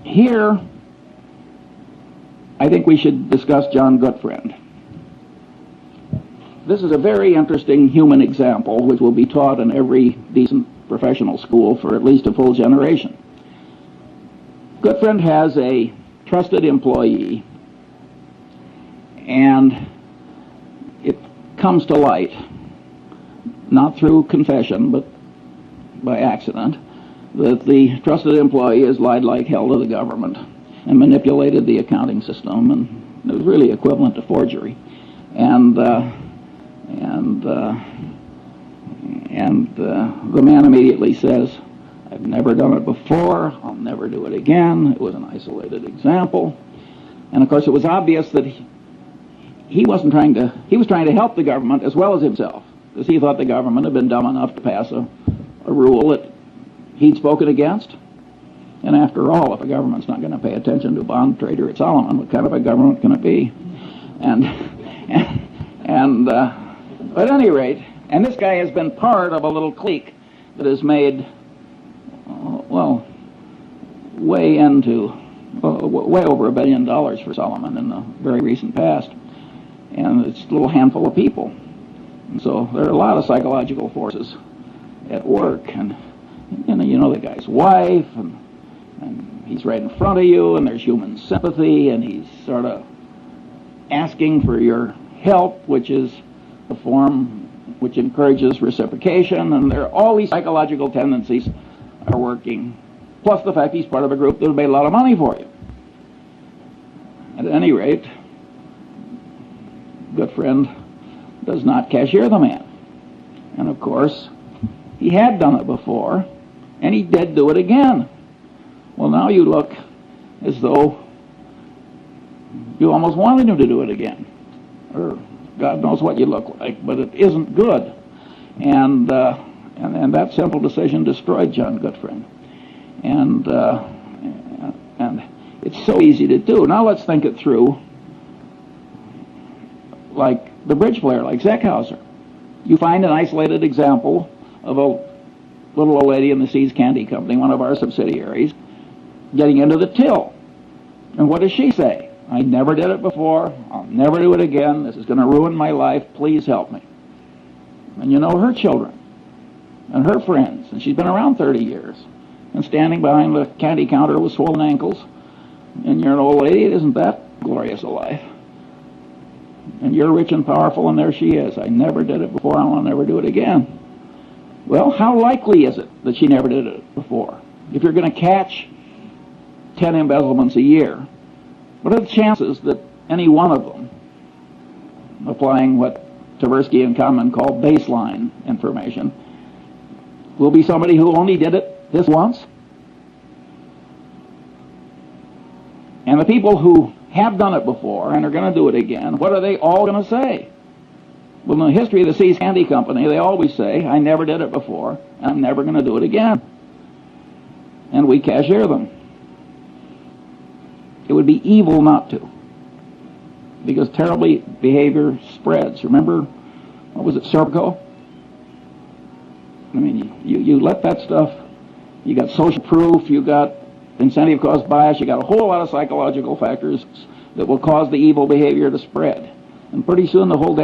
Here, I think we should discuss John Gutfriend. This is a very interesting human example which will be taught in every decent professional school for at least a full generation. Gutfriend has a trusted employee, and it comes to light, not through confession, but by accident, that the trusted employee has lied like hell to the government and manipulated the accounting system, and it was really equivalent to forgery. And the man immediately says, "I've never done it before. I'll never do it again. It was an isolated example." And of course, it was obvious that he was trying to help the government as well as himself, because he thought the government had been dumb enough to pass a rule that he'd spoken against. And after all, if a government's not going to pay attention to a bond trader at Solomon, what kind of a government can it be? But at any rate, and this guy has been part of a little clique that has made, way over $1 billion for Solomon in the very recent past. And it's a little handful of people. And so there are a lot of psychological forces at work. And you know the guy's wife, and he's right in front of you, and there's human sympathy, and he's sort of asking for your help, which is a form which encourages reciprocation, and there are all these psychological tendencies are working, plus the fact he's part of a group that will pay a lot of money for you. At any rate, good friend does not cashier the man. And of course, he had done it before, and he did do it again. Well, now you look as though you almost wanted him to do it again. Or God knows what you look like, but it isn't good. And that simple decision destroyed John Goodfriend. And it's so easy to do. Now let's think it through like the bridge player, like Zeckhauser. You find an isolated example of a little old lady in the Seas Candy Company, one of our subsidiaries, getting into the till. And what does she say? "I never did it before. I'll never do it again. This is going to ruin my life. Please help me." And you know her children and her friends, and she's been around 30 years, and standing behind the candy counter with swollen ankles, and you're an old lady. It isn't that glorious a life. And you're rich and powerful, and there she is. "I never did it before. I'll never do it again." Well, how likely is it that she never did it before? If you're going to catch 10 embezzlements a year, what are the chances that any one of them, applying what Tversky and Kahneman call baseline information, will be somebody who only did it this once? And the people who have done it before and are going to do it again, what are they all going to say? Well, in the history of the Seas Candy Company, they always say, "I never did it before, and I'm never going to do it again." And we cashier them. It would be evil not to, because terrible behavior spreads. Remember, what was it, Serpico? I mean, you let that stuff, you got social proof, you got incentive caused bias, you got a whole lot of psychological factors that will cause the evil behavior to spread. And pretty soon the whole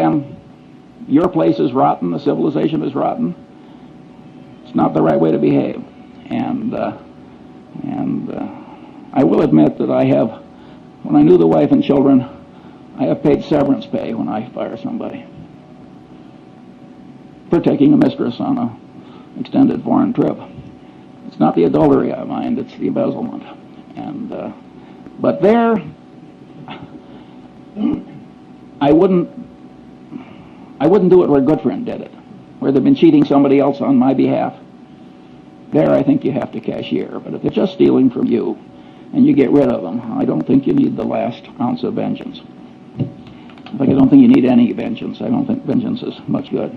your place is rotten, the civilization is rotten. It's not the right way to behave. And I will admit that when I knew the wife and children, I have paid severance pay when I fire somebody for taking a mistress on an extended foreign trip. It's not the adultery I mind, it's the embezzlement. But there, I wouldn't do it where Goodfriend did it, where they've been cheating somebody else on my behalf. There, I think you have to cashier. But if they're just stealing from you and you get rid of them, I don't think you need the last ounce of vengeance. In fact, I don't think you need any vengeance. I don't think vengeance is much good.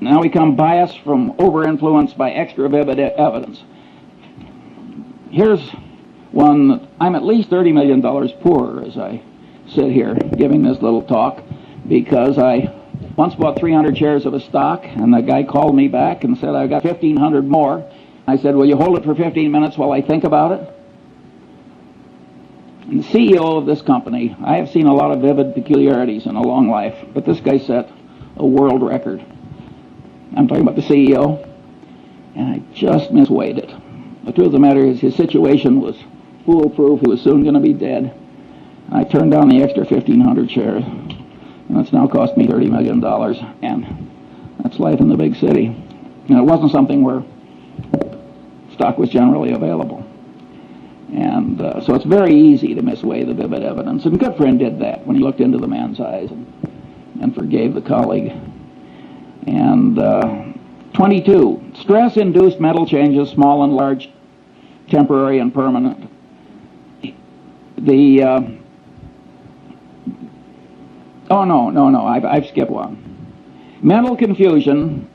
Now we come bias from over-influence by extra vivid evidence. Here's one. I'm at least $30 million poorer as I sit here giving this little talk, because I once bought 300 shares of a stock, and the guy called me back and said, "I've got 1,500 more. I said, "Will you hold it for 15 minutes while I think about it?" And the CEO of this company, I have seen a lot of vivid peculiarities in a long life, but this guy set a world record. I'm talking about the CEO, and I just misweighed it. The truth of the matter is his situation was foolproof. He was soon going to be dead. I turned down the extra 1,500 shares, and it's now cost me $30 million, and that's life in the big city. And it wasn't something where stock was generally available. And so it's very easy to misweigh the vivid evidence. And Goodfriend did that when he looked into the man's eyes and forgave the colleague. And 22, stress-induced mental changes, small and large, temporary and permanent. I've skipped one. Mental confusion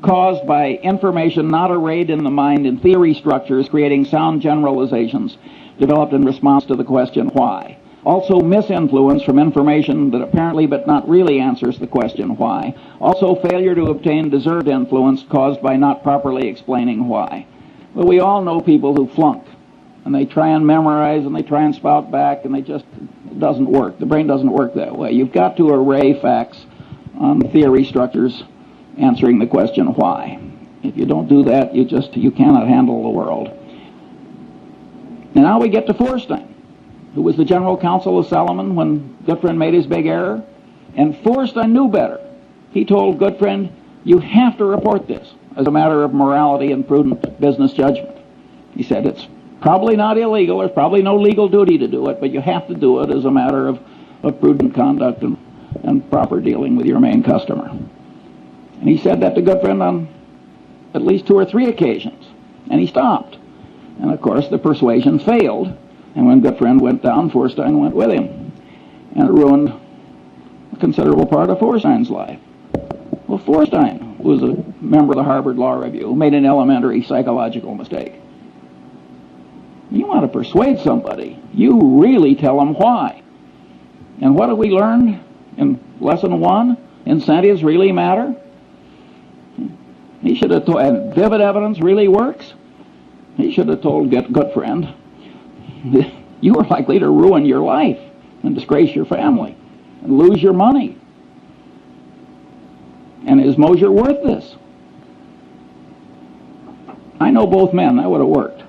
caused by information not arrayed in the mind in theory structures, creating sound generalizations developed in response to the question why. Also misinfluence from information that apparently but not really answers the question why. Also failure to obtain deserved influence caused by not properly explaining why. Well, we all know people who flunk, and they try and memorize, and they try and spout back, and it doesn't work. The brain doesn't work that way. You've got to array facts on theory structures answering the question why. If you don't do that, you cannot handle the world. And now we get to Feuerstein, who was the general counsel of Salomon when Goodfriend made his big error. And Feuerstein knew better. He told Goodfriend, you have to report this as a matter of morality and prudent business judgment. He said, it's probably not illegal, there's probably no legal duty to do it, but you have to do it as a matter of prudent conduct and proper dealing with your main customer. And he said that to Goodfriend on at least 2 or 3 occasions. And he stopped. And of course the persuasion failed. And when Goodfriend went down, Feuerstein went with him. And it ruined a considerable part of Feuerstein's life. Well, Feuerstein was a member of the Harvard Law Review who made an elementary psychological mistake. You want to persuade somebody, you really tell them why. And what have we learned in lesson 1? Incentives really matter. He should have told, and vivid evidence really works. He should have told Goodfriend, you are likely to ruin your life and disgrace your family and lose your money. And is Mosier worth this? I know both men, that would have worked.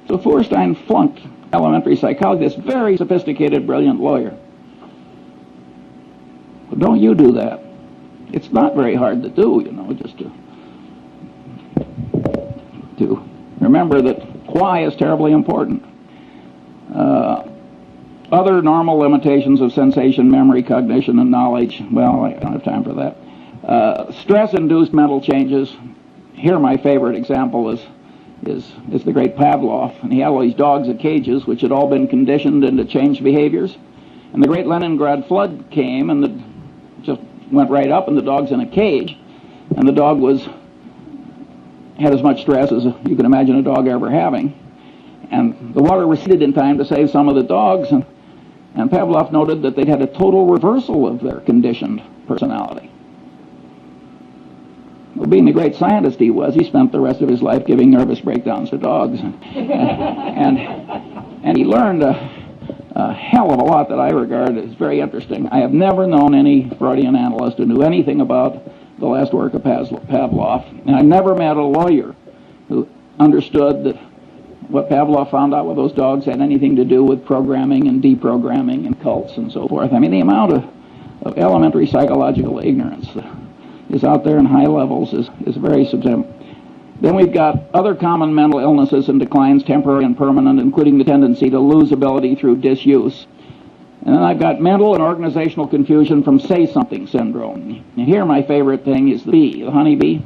So Feuerstein flunked elementary psychology, this very sophisticated, brilliant lawyer. Well, don't you do that. It's not very hard to do, just to remember that why is terribly important. Other normal limitations of sensation, memory, cognition, and knowledge, well, I don't have time for that. Stress-induced mental changes. Here my favorite example is the great Pavlov, and he had all these dogs in cages which had all been conditioned into changed behaviors. And the great Leningrad flood came, and just went right up, and the dog's in a cage, and the dog had as much stress as you can imagine a dog ever having. And the water receded in time to save some of the dogs, and Pavlov noted that they'd had a total reversal of their conditioned personality. Well, being the great scientist he was, he spent the rest of his life giving nervous breakdowns to dogs. And he learned a hell of a lot that I regard as very interesting. I have never known any Freudian analyst who knew anything about the last work of Pavlov, and I've never met a lawyer who understood that what Pavlov found out with those dogs had anything to do with programming and deprogramming and cults and so forth. I mean, the amount of elementary psychological ignorance is out there in high levels is very substantial. Then we've got other common mental illnesses and declines, temporary and permanent, including the tendency to lose ability through disuse. And then I've got mental and organizational confusion from say-something syndrome. And here my favorite thing is the bee, the honeybee.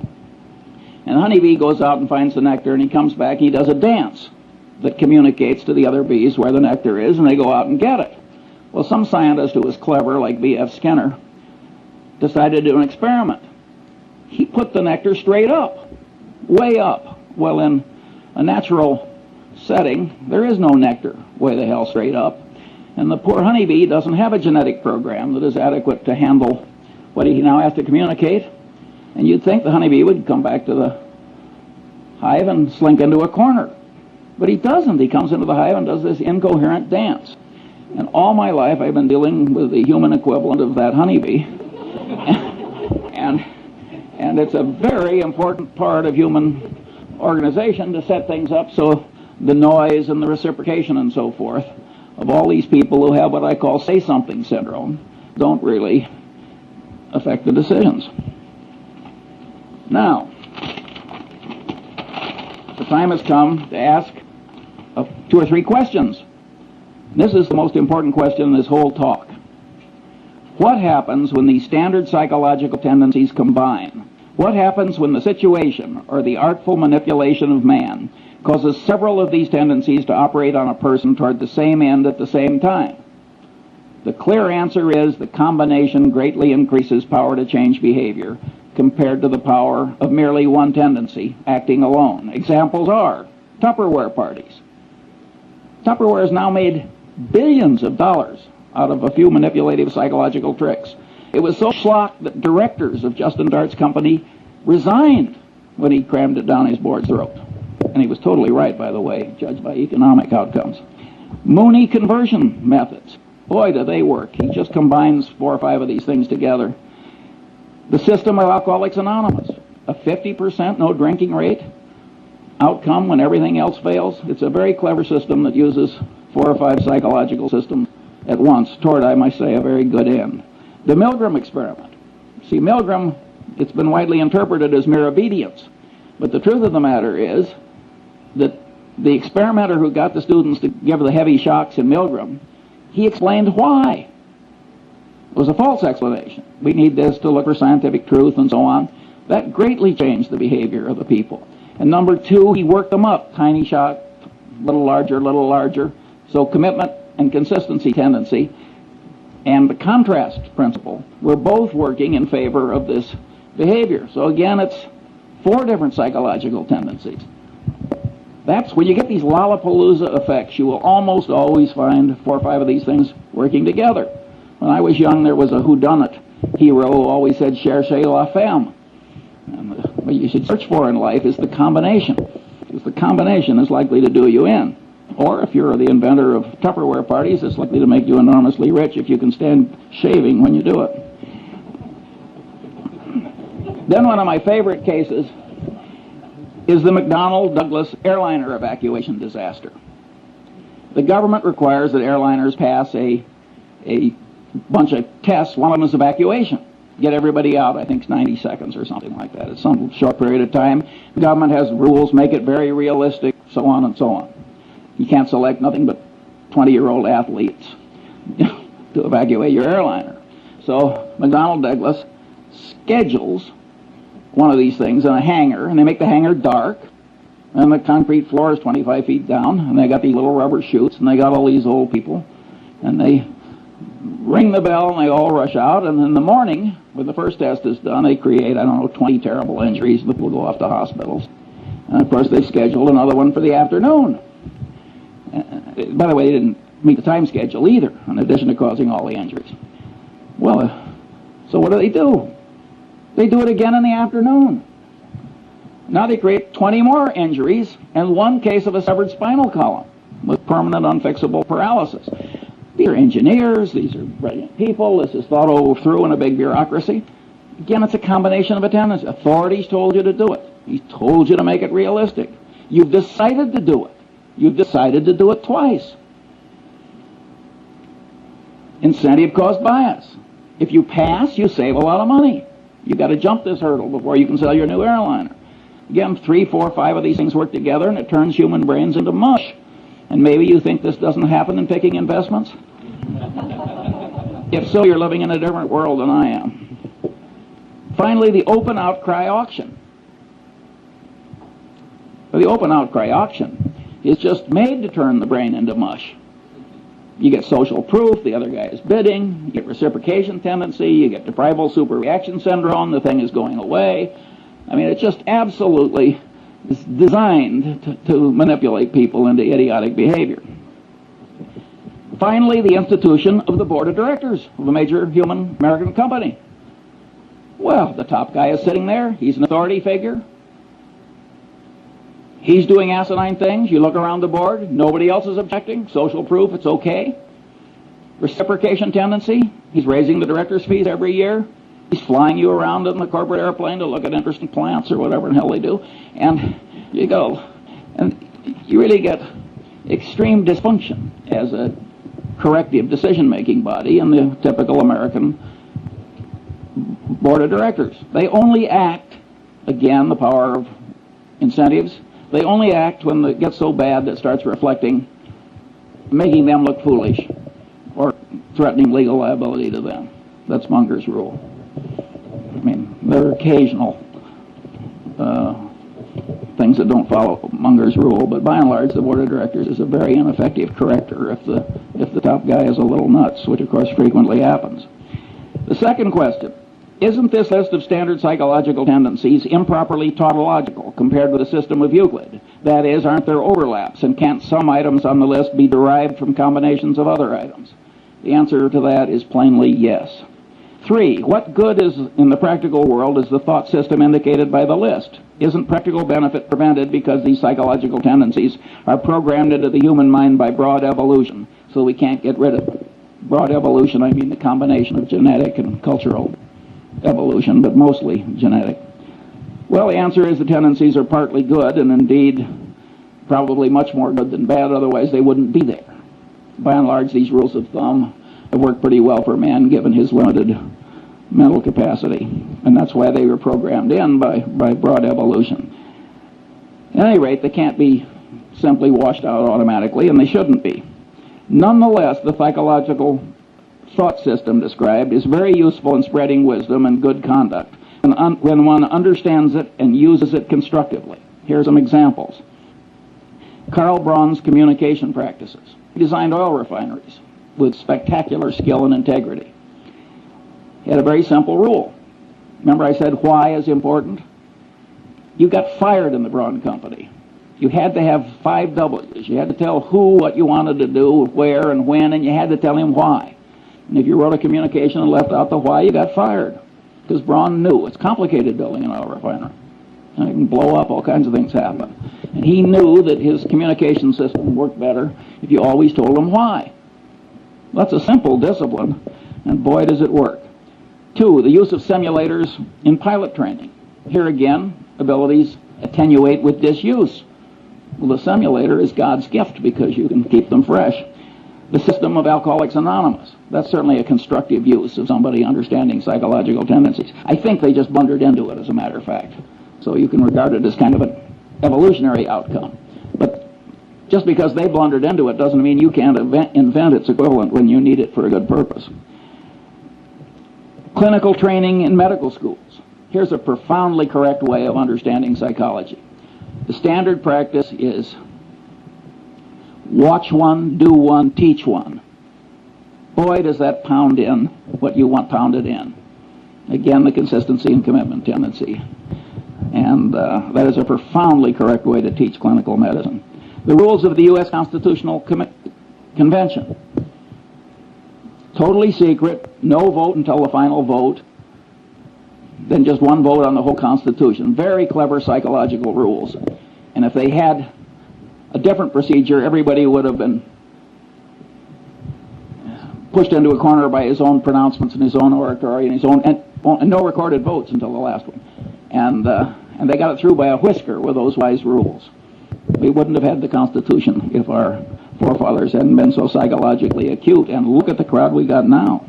And the honeybee goes out and finds the nectar, and he comes back and he does a dance that communicates to the other bees where the nectar is, and they go out and get it. Well, some scientist who was clever, like B.F. Skinner, decided to do an experiment. He put the nectar straight up, way up. Well, in a natural setting, there is no nectar way the hell straight up. And the poor honeybee doesn't have a genetic program that is adequate to handle what he now has to communicate. And you'd think the honeybee would come back to the hive and slink into a corner. But he doesn't. He comes into the hive and does this incoherent dance. And all my life I've been dealing with the human equivalent of that honeybee. and it's a very important part of human organization to set things up so the noise and the reciprocation and so forth of all these people who have what I call say-something syndrome don't really affect the decisions. Now, the time has come to ask 2 or 3 questions. This is the most important question in this whole talk. What happens when these standard psychological tendencies combine? What happens when the situation or the artful manipulation of man causes several of these tendencies to operate on a person toward the same end at the same time? The clear answer is the combination greatly increases power to change behavior compared to the power of merely one tendency acting alone. Examples are Tupperware parties. Tupperware has now made billions of dollars out of a few manipulative psychological tricks. It was so schlock that directors of Justin Dart's company resigned when he crammed it down his board's throat. And he was totally right, by the way, judged by economic outcomes. Mooney conversion methods. Boy, do they work. He just combines 4 or 5 of these things together. The system of Alcoholics Anonymous. A 50% no drinking rate outcome when everything else fails. It's a very clever system that uses 4 or 5 psychological systems at once toward, I might say, a very good end. The Milgram experiment. See, Milgram, it's been widely interpreted as mere obedience. But the truth of the matter is that the experimenter who got the students to give the heavy shocks in Milgram, he explained why. It was a false explanation. We need this to look for scientific truth and so on. That greatly changed the behavior of the people. And number 2, he worked them up. Tiny shock, little larger, little larger. So commitment and consistency tendency and the contrast principle were both working in favor of this behavior. So again, it's 4 different psychological tendencies. That's when you get these Lollapalooza effects, you will almost always find 4 or 5 of these things working together. When I was young, there was a whodunit hero who always said, cherchez la femme. And what you should search for in life is the combination, because the combination is likely to do you in. Or if you're the inventor of Tupperware parties, it's likely to make you enormously rich if you can stand shaving when you do it. Then one of my favorite cases is the McDonnell-Douglas airliner evacuation disaster. The government requires that airliners pass a bunch of tests. One of them is evacuation. Get everybody out, I think it's 90 seconds or something like that. It's some short period of time. The government has rules, make it very realistic, so on and so on. You can't select nothing but 20-year-old athletes to evacuate your airliner. So McDonnell-Douglas schedules one of these things in a hangar, and they make the hangar dark, and the concrete floor is 25 feet down, and they got these little rubber chutes, and they got all these old people, and they ring the bell, and they all rush out, and in the morning, when the first test is done, they create, 20 terrible injuries that will go off to hospitals. And of course, they scheduled another one for the afternoon. By the way, they didn't meet the time schedule either, in addition to causing all the injuries. Well, so what do? They do it again in the afternoon. Now they create 20 more injuries and 1 case of a severed spinal column with permanent unfixable paralysis. These are engineers, these are brilliant people, this is thought over through in a big bureaucracy. Again, it's a combination of attendance. Authorities told you to do it. He told you to make it realistic. You've decided to do it. You've decided to do it twice. Incentive cost bias. If you pass, you save a lot of money. You've got to jump this hurdle before you can sell your new airliner. Again, 3, 4, 5 of these things work together, and it turns human brains into mush. And maybe you think this doesn't happen in picking investments? If so, you're living in a different world than I am. Finally, the open outcry auction. The open outcry auction is just made to turn the brain into mush. You get social proof, the other guy is bidding, you get reciprocation tendency, you get deprival superreaction syndrome, the thing is going away. I mean, it's just absolutely designed to manipulate people into idiotic behavior. Finally, the institution of the board of directors of a major human American company. Well, the top guy is sitting there, he's an authority figure. He's doing asinine things. You look around the board, nobody else is objecting. Social proof, it's okay. Reciprocation tendency, he's raising the director's fees every year. He's flying you around in the corporate airplane to look at interesting plants or whatever the hell they do. And You go, and you really get extreme dysfunction as a corrective decision-making body in the typical American board of directors. They only act, again, the power of incentives, they only act when it gets so bad that it starts reflecting, making them look foolish or threatening legal liability to them. That's Munger's rule. I mean, there are occasional things that don't follow Munger's rule, but by and large, the board of directors is a very ineffective corrector if the top guy is a little nuts, which of course frequently happens. The second question: isn't this list of standard psychological tendencies improperly tautological compared with the system of Euclid? That is, aren't there overlaps, and can't some items on the list be derived from combinations of other items? The answer to that is plainly yes. 3, what good is in the practical world is the thought system indicated by the list? Isn't practical benefit prevented because these psychological tendencies are programmed into the human mind by broad evolution, so we can't get rid of them? Broad evolution, I mean the combination of genetic and cultural evolution, but mostly genetic. Well, the answer is the tendencies are partly good, and indeed probably much more good than bad, otherwise they wouldn't be there. By and large, these rules of thumb have worked pretty well for man given his limited mental capacity, and that's why they were programmed in by broad evolution. At any rate, they can't be simply washed out automatically, and they shouldn't be. Nonetheless, the psychological thought system described is very useful in spreading wisdom and good conduct when one understands it and uses it constructively. Here are some examples. Karl Braun's communication practices. He designed oil refineries with spectacular skill and integrity. He had a very simple rule. Remember I said why is important? You got fired in the Braun Company. You had to have 5 W's. You had to tell who what you wanted to do, where and when, and you had to tell him why. And if you wrote a communication and left out the why, you got fired. Because Braun knew it's complicated building an oil refinery. And it can blow up, all kinds of things happen. And he knew that his communication system worked better if you always told him why. That's a simple discipline, and boy does it work. 2, the use of simulators in pilot training. Here again, abilities attenuate with disuse. Well, the simulator is God's gift because you can keep them fresh. The system of Alcoholics Anonymous. That's certainly a constructive use of somebody understanding psychological tendencies. I think they just blundered into it, as a matter of fact. So you can regard it as kind of an evolutionary outcome. But just because they blundered into it doesn't mean you can't invent its equivalent when you need it for a good purpose. Clinical training in medical schools. Here's a profoundly correct way of understanding psychology. The standard practice is watch one, do one, teach one. Boy, does that pound in what you want pounded in. Again, the consistency and commitment tendency. And that is a profoundly correct way to teach clinical medicine. The rules of the U.S. Constitutional Convention. Totally secret, no vote until the final vote, then just one vote on the whole Constitution. Very clever psychological rules. And if they had a different procedure, everybody would have been pushed into a corner by his own pronouncements and his own oratory and his own, and no recorded votes until the last one. And they got it through by a whisker with those wise rules. We wouldn't have had the Constitution if our forefathers hadn't been so psychologically acute. And look at the crowd we got now.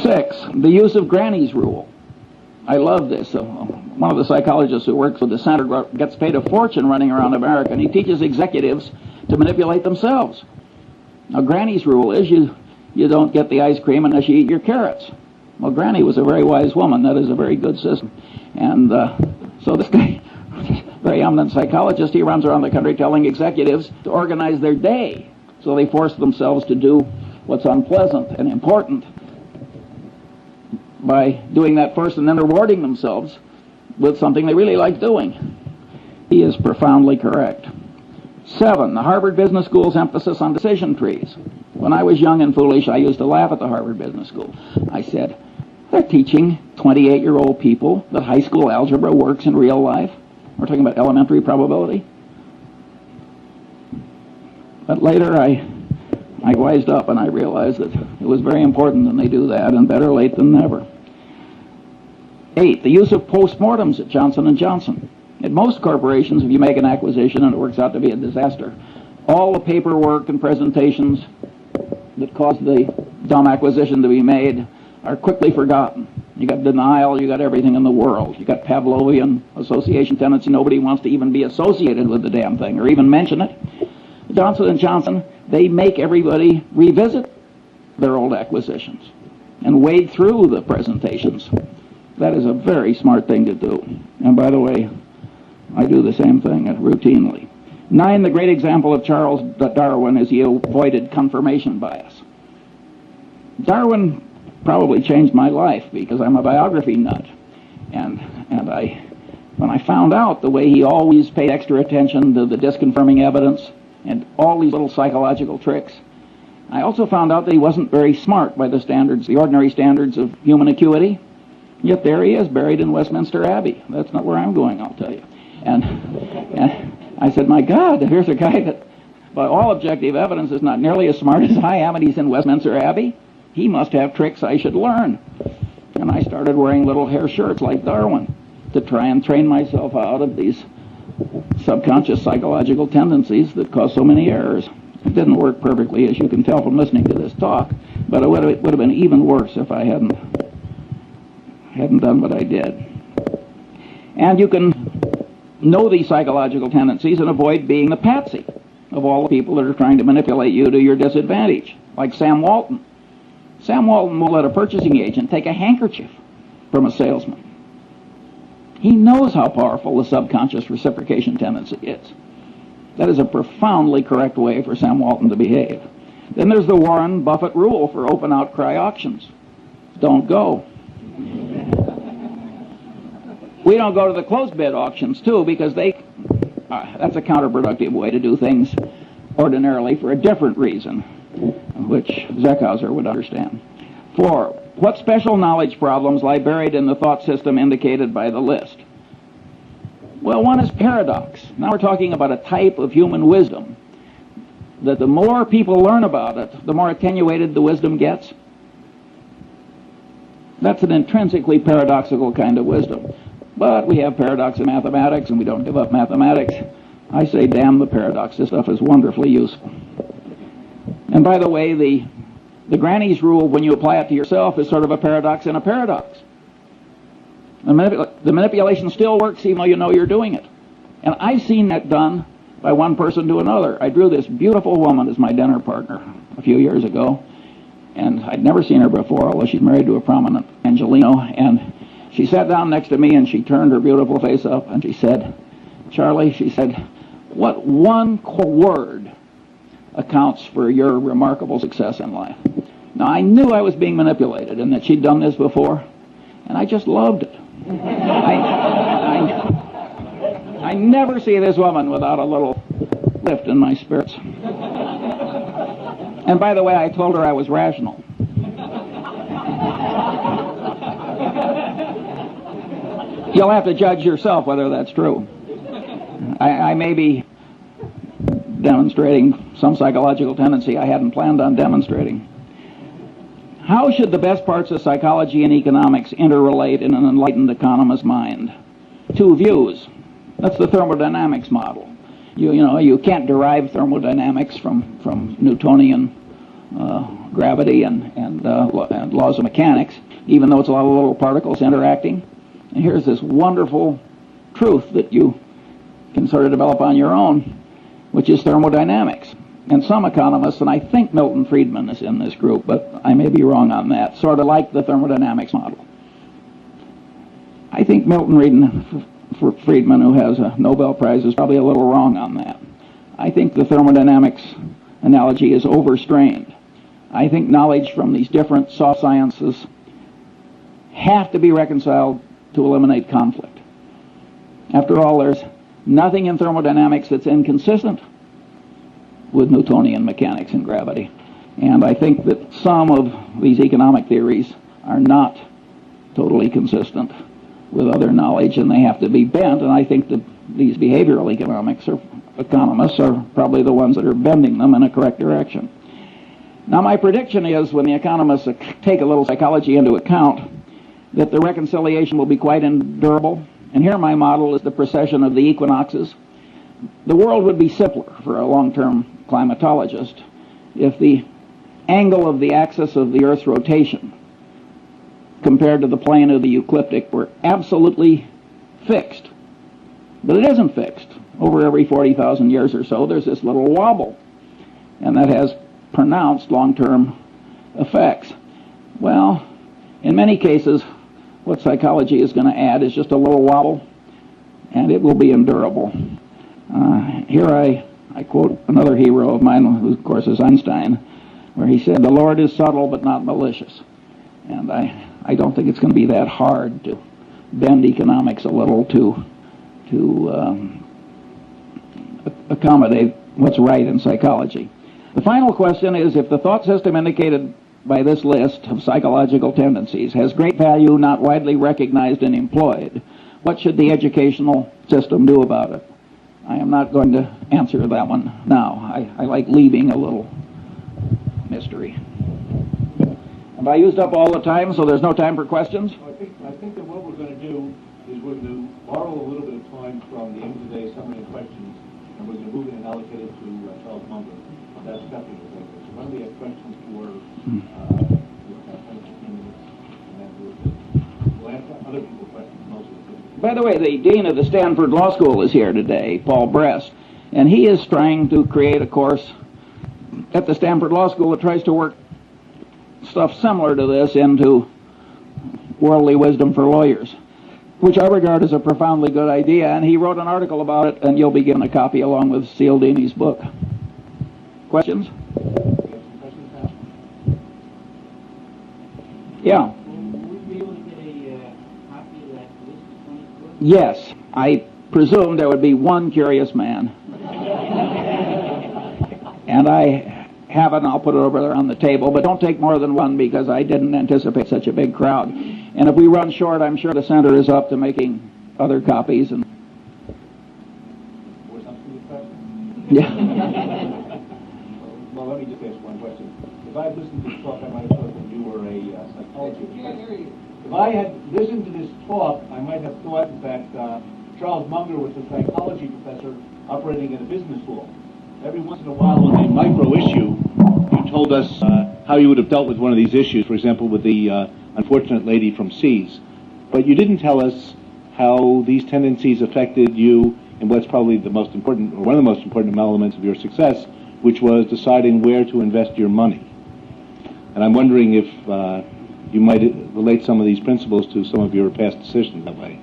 6, the use of Granny's rule. I love this. One of the psychologists who works with the center gets paid a fortune running around America, and he teaches executives to manipulate themselves. Now, Granny's rule is you don't get the ice cream unless you eat your carrots. Well, Granny was a very wise woman. That is a very good system. And so this guy, very eminent psychologist, he runs around the country telling executives to organize their day. So they force themselves to do what's unpleasant and important by doing that first and then rewarding themselves with something they really like doing. He is profoundly correct. 7, the Harvard Business School's emphasis on decision trees. When I was young and foolish, I used to laugh at the Harvard Business School. I said, they're teaching 28-year-old people that high school algebra works in real life. We're talking about elementary probability. But later I wised up and I realized that it was very important that they do that, and better late than never. 8, the use of postmortems at Johnson & Johnson. At most corporations, if you make an acquisition and it works out to be a disaster, all the paperwork and presentations that caused the dumb acquisition to be made are quickly forgotten. You got denial, you got everything in the world. You got Pavlovian association tendency. Nobody wants to even be associated with the damn thing or even mention it. Johnson & Johnson, they make everybody revisit their old acquisitions and wade through the presentations. That is a very smart thing to do. And by the way, I do the same thing routinely. 9, the great example of Charles Darwin is he avoided confirmation bias. Darwin probably changed my life because I'm a biography nut. And when I found out the way he always paid extra attention to the disconfirming evidence and all these little psychological tricks, I also found out that he wasn't very smart by the standards, the ordinary standards of human acuity. Yet there he is, buried in Westminster Abbey. That's not where I'm going, I'll tell you. And I said, my God, here's a guy that, by all objective evidence, is not nearly as smart as I am, and he's in Westminster Abbey. He must have tricks I should learn. And I started wearing little hair shirts like Darwin to try and train myself out of these subconscious psychological tendencies that cause so many errors. It didn't work perfectly, as you can tell from listening to this talk, but it would have been even worse if I hadn't done what I did. And you can know these psychological tendencies and avoid being the patsy of all the people that are trying to manipulate you to your disadvantage, like Sam Walton. Sam Walton will let a purchasing agent take a handkerchief from a salesman. He knows how powerful the subconscious reciprocation tendency is. That is a profoundly correct way for Sam Walton to behave. Then there's the Warren Buffett rule for open outcry auctions. Don't go. We don't go to the closed bid auctions, too, because that's a counterproductive way to do things ordinarily for a different reason, which Zeckhauser would understand. 4, what special knowledge problems lie buried in the thought system indicated by the list? Well, one is paradox. Now we're talking about a type of human wisdom that the more people learn about it, the more attenuated the wisdom gets. That's an intrinsically paradoxical kind of wisdom. But we have paradox in mathematics, and we don't give up mathematics. I say, damn the paradox. This stuff is wonderfully useful. And by the way, the granny's rule, when you apply it to yourself, is sort of a paradox in a paradox. The manipulation still works even though you know you're doing it. And I've seen that done by one person to another. I drew this beautiful woman as my dinner partner a few years ago, and I'd never seen her before, although she's married to a prominent Angelino, and she sat down next to me and she turned her beautiful face up and she said, Charlie, she said, what one word accounts for your remarkable success in life? Now, I knew I was being manipulated and that she'd done this before, and I just loved it. I never see this woman without a little lift in my spirits. And by the way, I told her I was rational. You'll have to judge yourself whether that's true. I may be demonstrating some psychological tendency I hadn't planned on demonstrating. How should the best parts of psychology and economics interrelate in an enlightened economist's mind? 2 views. That's the thermodynamics model. You can't derive thermodynamics from Newtonian gravity and laws of mechanics, even though it's a lot of little particles interacting. And here's this wonderful truth that you can sort of develop on your own, which is thermodynamics. And some economists, and I think Milton Friedman is in this group, but I may be wrong on that, sort of like the thermodynamics model. I think Milton Friedman, who has a Nobel Prize, is probably a little wrong on that. I think the thermodynamics analogy is overstrained. I think knowledge from these different soft sciences have to be reconciled to eliminate conflict. After all, there's nothing in thermodynamics that's inconsistent with Newtonian mechanics and gravity. And I think that some of these economic theories are not totally consistent with other knowledge, and they have to be bent, and I think that these behavioral economists are probably the ones that are bending them in a correct direction. Now, my prediction is when the economists take a little psychology into account, that the reconciliation will be quite endurable. And here my model is the precession of the equinoxes. The world would be simpler for a long-term climatologist if the angle of the axis of the Earth's rotation compared to the plane of the ecliptic were absolutely fixed. But it isn't fixed. Over every 40,000 years or so, there's this little wobble, and that has pronounced long-term effects. Well, in many cases, what psychology is going to add is just a little wobble, and it will be endurable. Here I quote another hero of mine, who of course is Einstein, where he said, "The Lord is subtle but not malicious." And I don't think it's going to be that hard to bend economics a little to accommodate what's right in psychology. The final question is, if the thought system indicated by this list of psychological tendencies has great value, not widely recognized and employed, what should the educational system do about it? I am not going to answer that one now. I like leaving a little mystery. Have I used up all the time, so there's no time for questions? I think that what we're going to do is we're going to borrow a little bit of time from the end of the day summary of questions, and we're going to move it and allocate it to Charles Munger. That's definitely the thing. So when we have questions for 10 to 15 minutes, and then we'll ask other people questions mostly. By the way, the dean of the Stanford Law School is here today, Paul Brest, and he is trying to create a course at the Stanford Law School that tries to work stuff similar to this into worldly wisdom for lawyers, which I regard as a profoundly good idea, and he wrote an article about it, and you'll be given a copy along with Cialdini's book. Questions? Yeah. Would we be able to get a copy of that list of 24? Yes. I presume there would be one curious man. And I have it, and I'll put it over there on the table, but don't take more than one because I didn't anticipate such a big crowd. And if we run short, I'm sure the center is up to making other copies. And yeah. Well, let me just ask one question. If I had listened to this talk, I might have thought that you were a psychologist. I can't hear you. If I had listened to this talk, I might have thought, in fact, Charles Munger was a psychology professor operating at a business school. Every once in a while on a micro issue, you told us how you would have dealt with one of these issues, for example, with the unfortunate lady from Seas. But you didn't tell us how these tendencies affected you in what's probably the most important, or one of the most important elements of your success, which was deciding where to invest your money. And I'm wondering if you might relate some of these principles to some of your past decisions that way.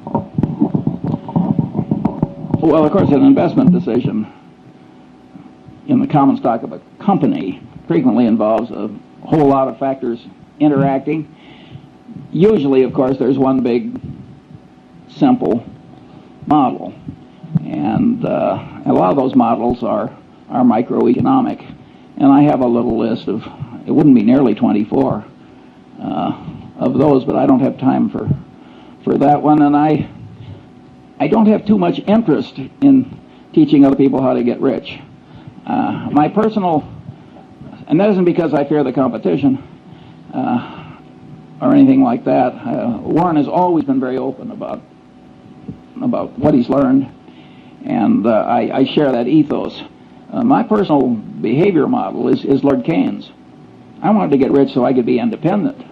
Well, of course, an investment decision in the common stock of a company frequently involves a whole lot of factors interacting. Usually, of course, there's one big, simple model. And a lot of those models are microeconomic. And I have a little list of, it wouldn't be nearly 24 of those, but I don't have time for that one. And I don't have too much interest in teaching other people how to get rich. My personal, and that isn't because I fear the competition or anything like that. Warren has always been very open about what he's learned, and I share that ethos. My personal behavior model is Lord Keynes. I wanted to get rich so I could be independent,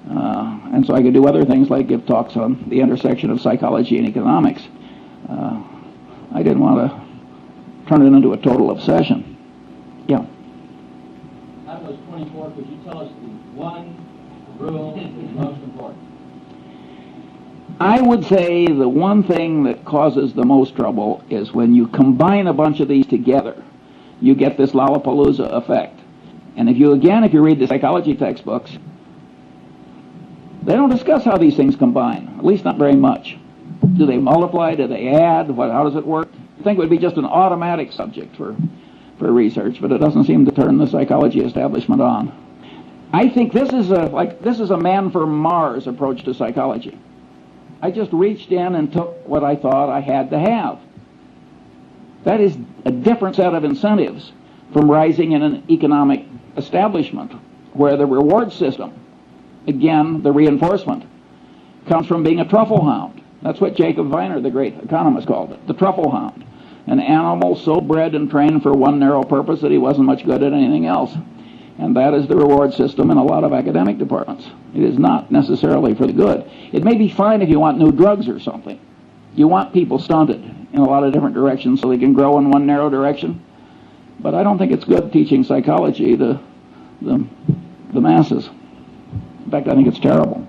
and so I could do other things like give talks on the intersection of psychology and economics. I didn't want to turn it into a total obsession. Yeah. Out of those 24, could you tell us the one rule that is most important? I would say the one thing that causes the most trouble is when you combine a bunch of these together, you get this Lollapalooza effect. And if you read the psychology textbooks, they don't discuss how these things combine, at least not very much. Do they multiply? Do they add? How does it work? I think it would be just an automatic subject for research, but it doesn't seem to turn the psychology establishment on. I think this is a man from Mars approach to psychology. I just reached in and took what I thought I had to have. That is a different set of incentives from rising in an economic establishment where the reward system, again, the reinforcement, comes from being a truffle hound. That's what Jacob Viner, the great economist, called it, the truffle hound. An animal so bred and trained for one narrow purpose that he wasn't much good at anything else. And that is the reward system in a lot of academic departments. It is not necessarily for the good. It may be fine if you want new drugs or something. You want people stunted in a lot of different directions so they can grow in one narrow direction. But I don't think it's good teaching psychology to the masses. In fact, I think it's terrible.